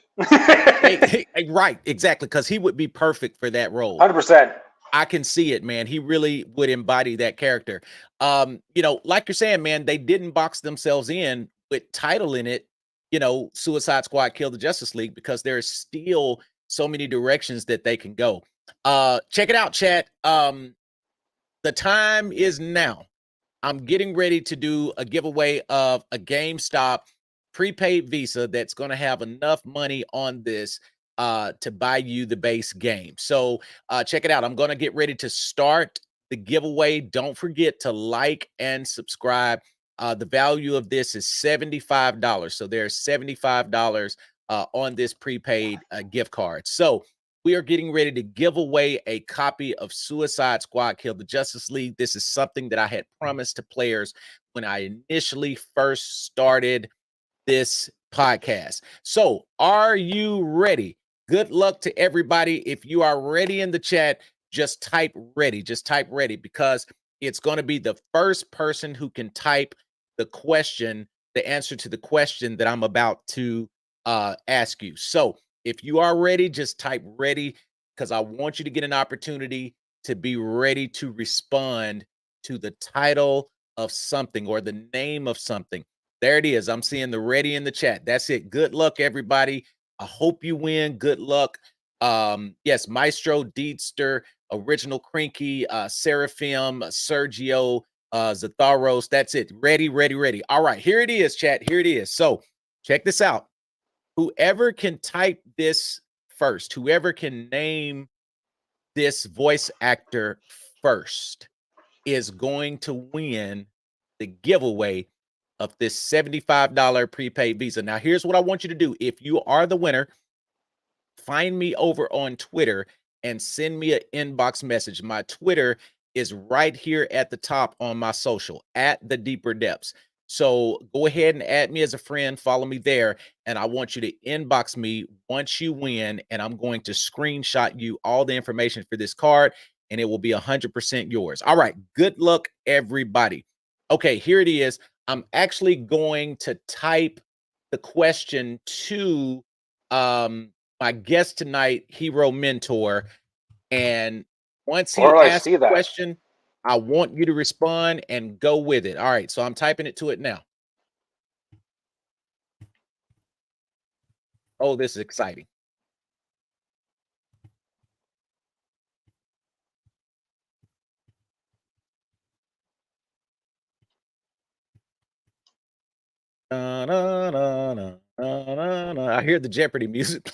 Speaker 1: Right, exactly, because he would be perfect for that role.
Speaker 3: 100%.
Speaker 1: I can see it, man. He really would embody that character. Like you're saying, man, they didn't box themselves in with title in it, Suicide Squad Kill the Justice League, because there's still so many directions that they can go. Check it out, chat. The time is now. I'm getting ready to do a giveaway of a GameStop prepaid Visa that's going to have enough money on this to buy you the base game. So check it out. I'm going to get ready to start the giveaway. Don't forget to like and subscribe. The value of this is $75. So there's $75 on this prepaid gift card. So we are getting ready to give away a copy of Suicide Squad Kill the Justice League. This is something that I had promised to players when I initially first started this podcast. So are you ready? Good luck to everybody. If you are ready in the chat, just type ready. Just type ready, because it's going to be the first person who can type the question the answer to the question that I'm about to ask you. So if you are ready, just type ready, because I want you to get an opportunity to be ready to respond to the title of something or the name of something. There it is. I'm seeing the ready in the chat. That's it. Good luck, everybody. I hope you win. Good luck. Yes, Maestro, Deedster, Original Crinky, Seraphim, Sergio, Zatharos. That's it. Ready, ready, ready. All right, here it is, chat. Here it is. So check this out. Whoever can type this first, whoever can name this voice actor first, is going to win the giveaway of this $75 prepaid Visa. Now, here's what I want you to do. If you are the winner, find me over on Twitter and send me an inbox message. My Twitter is right here at the top on my social, at The Deeper Depths. So go ahead and add me as a friend, follow me there, and I want you to inbox me once you win, and I'm going to screenshot you all the information for this card, and it will be 100% yours. All right, good luck, everybody. Okay, here it is. I'm actually going to type the question to my guest tonight, Hero Mentor, and once he asks the question, I want you to respond and go with it. All right, so I'm typing it to it now. Oh, this is exciting. I hear the Jeopardy music.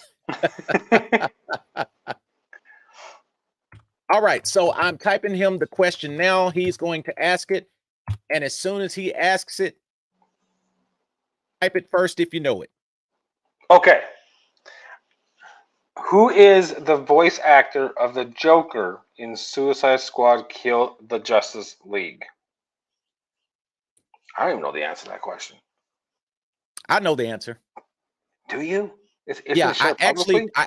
Speaker 1: All right, so I'm typing him the question now. He's going to ask it, and as soon as he asks it, type it first if you know it.
Speaker 3: Okay. Who is the voice actor of the Joker in Suicide Squad Kill the Justice League? I don't even know the answer to that question.
Speaker 1: I know the answer.
Speaker 3: Do you?
Speaker 1: Yeah, I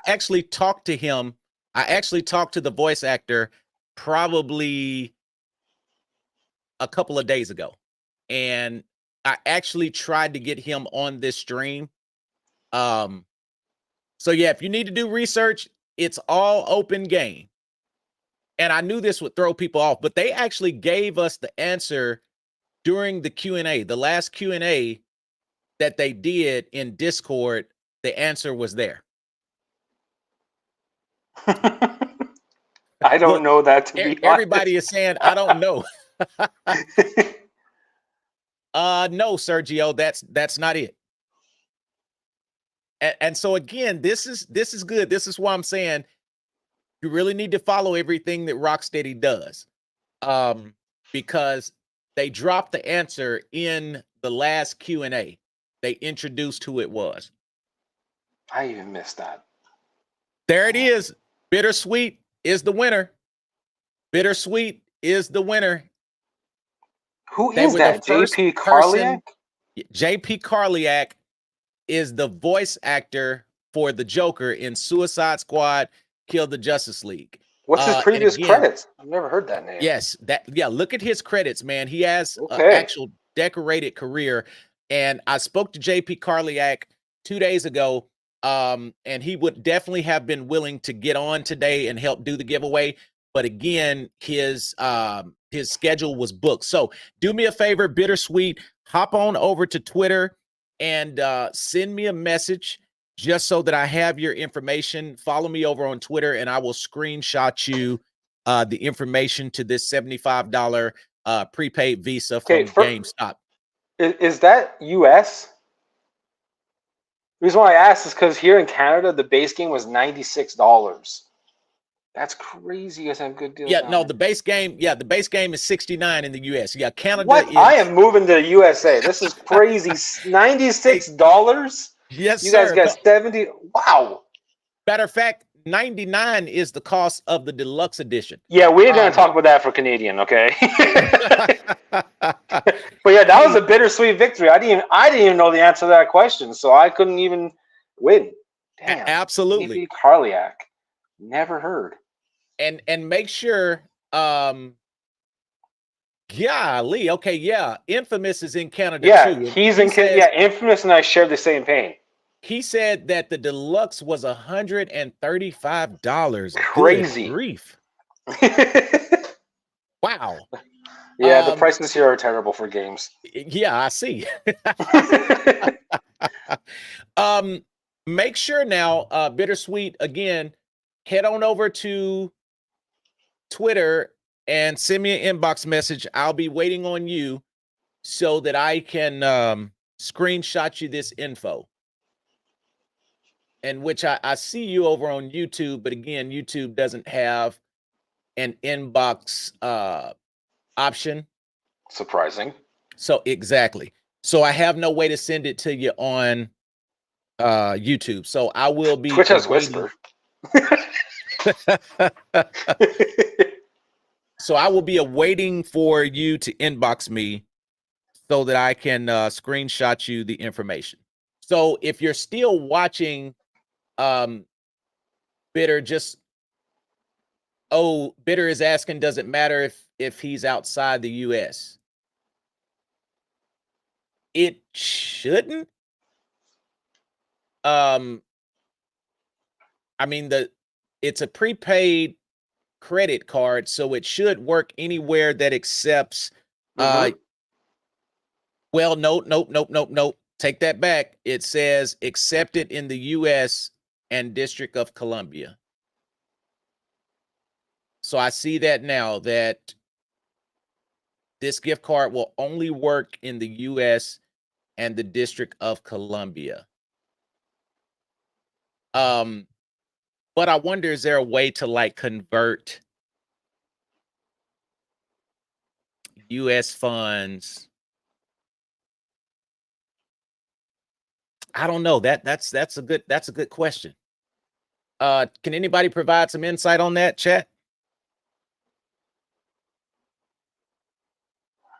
Speaker 1: actually talked to him. I actually talked to the voice actor probably a couple of days ago, and I actually tried to get him on this stream. So yeah, if you need to do research, it's all open game. And I knew this would throw people off, but they actually gave us the answer during the Q&A. The last Q&A that they did in Discord, the answer was there.
Speaker 3: I don't know that, to be honest.
Speaker 1: Everybody is saying, I don't know. No, Sergio, that's not it. And so again, this is good. This is why I'm saying you really need to follow everything that Rocksteady does. Because they dropped the answer in the last Q&A. They introduced who it was.
Speaker 3: I even missed that.
Speaker 1: There it is. Bittersweet is the winner. Bittersweet is the winner.
Speaker 3: Who is that? JP Karliak?
Speaker 1: JP Karliak is the voice actor for the Joker in Suicide Squad Kill the Justice League.
Speaker 3: What's his previous credits? I've never heard that name.
Speaker 1: Yes, look at his credits, man. He has an actual decorated career. And I spoke to JP Karliak 2 days ago, and he would definitely have been willing to get on today and help do the giveaway. But again, his schedule was booked. So do me a favor, Bittersweet, hop on over to Twitter and send me a message just so that I have your information. Follow me over on Twitter, and I will screenshot you the information to this $75 prepaid Visa from GameStop.
Speaker 3: Is that US? The reason why I asked is because here in Canada, the base game was $96. That's crazy. You guys have good deals.
Speaker 1: Yeah, no, the base game is $69 in the US. Yeah, Canada.
Speaker 3: What? I am moving to the USA. This is crazy. $96?
Speaker 1: Yes,
Speaker 3: you guys got 70. Wow.
Speaker 1: Matter of fact, $99 is the cost of the deluxe edition.
Speaker 3: Yeah, we're gonna talk about that for Canadian, okay? But yeah, that was a bittersweet victory. I didn't even know the answer to that question, so I couldn't even win. Damn.
Speaker 1: Absolutely.
Speaker 3: Karliak. Never heard.
Speaker 1: And make sure give Yeah, Lee. Okay, yeah. Infamous is in Canada too.
Speaker 3: He's in Canada. Yeah, Infamous and I share the same pain.
Speaker 1: He said that the deluxe was $135.
Speaker 3: Crazy.
Speaker 1: Good grief. Wow.
Speaker 3: Yeah, the prices here are terrible for games.
Speaker 1: Yeah, I see. Make sure now, Bittersweet, again, head on over to Twitter and send me an inbox message. I'll be waiting on you so that I can screenshot you this info. And which I see you over on YouTube, but again, YouTube doesn't have an inbox option.
Speaker 3: Surprising.
Speaker 1: So exactly. So I have no way to send it to you on YouTube. So I will be
Speaker 3: Twitch has Whisper.
Speaker 1: So I will be awaiting for you to inbox me so that I can screenshot you the information. So if you're still watching Bitter, Bitter is asking, does it matter if he's outside the US? It shouldn't. I mean, it's a prepaid credit card, so it should work anywhere that accepts well, nope. Take that back. It says accepted in the US and District of Columbia. So I see that now, that this gift card will only work in the US and the District of Columbia. But I wonder, is there a way to like convert US funds? I don't know. That's a good question. Can anybody provide some insight on that, chat?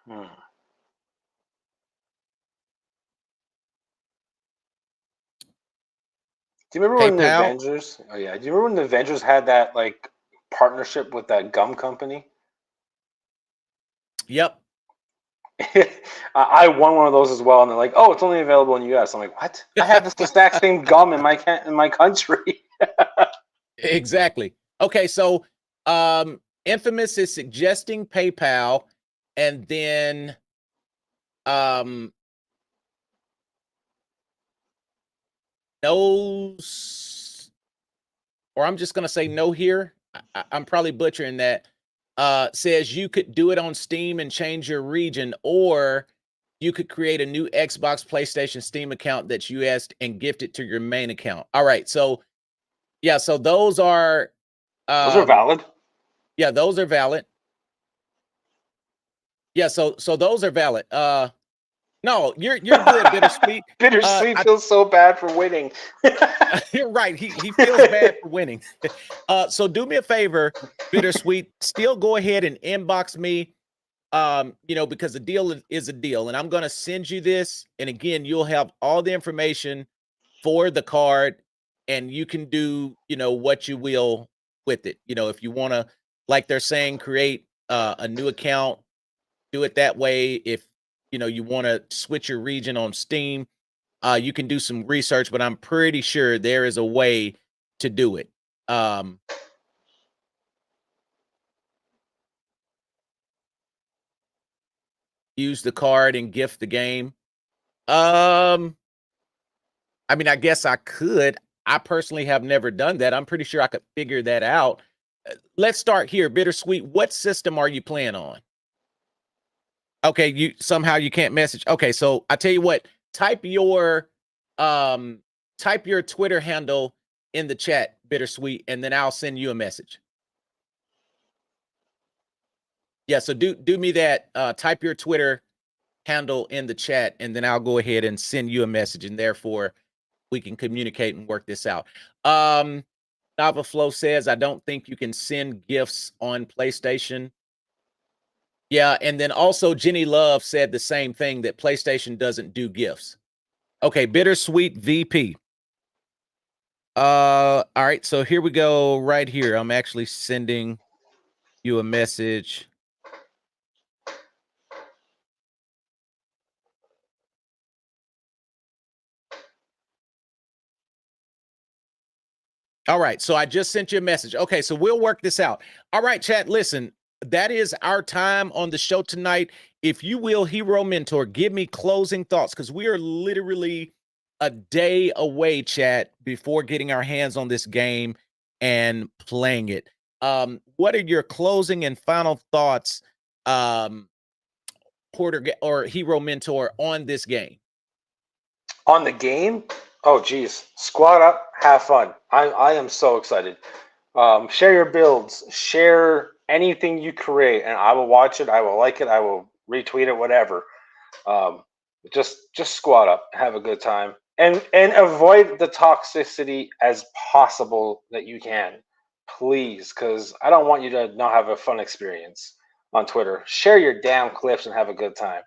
Speaker 3: Do you remember when the Avengers? Oh yeah. Do you remember when the Avengers had that like partnership with that gum company?
Speaker 1: Yep.
Speaker 3: I won one of those as well, and they're like, "Oh, it's only available in the U.S." I'm like, "What? I have this exact same gum in my country."
Speaker 1: Exactly. Okay, so Infamous is suggesting PayPal, and then knows, or I'm just gonna say no here. I'm probably butchering that. Says you could do it on Steam and change your region, or you could create a new Xbox, PlayStation, Steam account that's US and gift it to your main account. All right, so yeah, so those are
Speaker 3: valid.
Speaker 1: Yeah, those are valid. Yeah, so those are valid. No, you're good, Bittersweet.
Speaker 3: Bittersweet feels so bad for winning.
Speaker 1: You're right. He feels bad for winning. So do me a favor, Bittersweet. Still go ahead and inbox me. Because the deal is a deal, and I'm gonna send you this. And again, you'll have all the information for the card, and you can do what you will with it. If you want to, like they're saying, create a new account, do it that way. If you want to switch your region on Steam, you can do some research, but I'm pretty sure there is a way to do it. Use the card and gift the game. I mean, I guess I could. I personally have never done that. I'm pretty sure I could figure that out. Let's start here. Bittersweet, what system are you playing on? Okay, you can't message. Okay, so I tell you what, type your Twitter handle in the chat, Bittersweet, and then I'll send you a message. Yeah, so do me that. Type your Twitter handle in the chat, and then I'll go ahead and send you a message, and therefore we can communicate and work this out. Nava Flow says, I don't think you can send gifts on PlayStation. Yeah, and then also Jenny Love said the same thing, that PlayStation doesn't do gifts. Okay, Bittersweet VP. All right, so here we go right here. I'm actually sending you a message. All right. So I just sent you a message. Okay. So we'll work this out. All right, chat. Listen, that is our time on the show tonight. If you will, Hero Mentor, give me closing thoughts because we are literally a day away, chat, before getting our hands on this game and playing it. What are your closing and final thoughts, Porter or Hero Mentor, on this game?
Speaker 3: On the game? Oh, geez. Squad up, have fun. I am so excited. Share your builds, share anything you create, and I will watch it. I will like it. I will retweet it, whatever. Um, just squad up, have a good time, and avoid the toxicity as possible that you can, please, because I don't want you to not have a fun experience on Twitter. Share your damn clips and have a good time.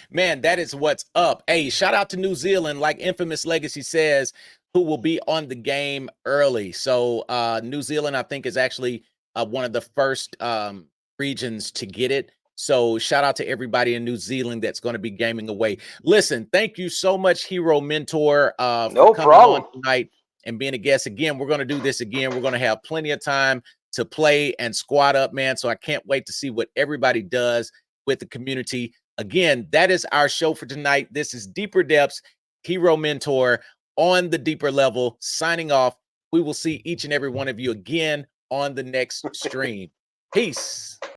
Speaker 1: Man, that is what's up. Hey, shout out to New Zealand, like Infamous Legacy says, who will be on the game early. So New Zealand, I think, is actually one of the first regions to get it. So shout out to everybody in New Zealand that's going to be gaming away. Listen, thank you so much, Hero Mentor, for coming on tonight and being a guest. Again, we're going to do this again. We're going to have plenty of time to play and squad up, man. So I can't wait to see what everybody does with the community. Again, that is our show for tonight. This is Deeper Depths, Hero Mentor on the deeper level, signing off. We will see each and every one of you again on the next stream. Peace.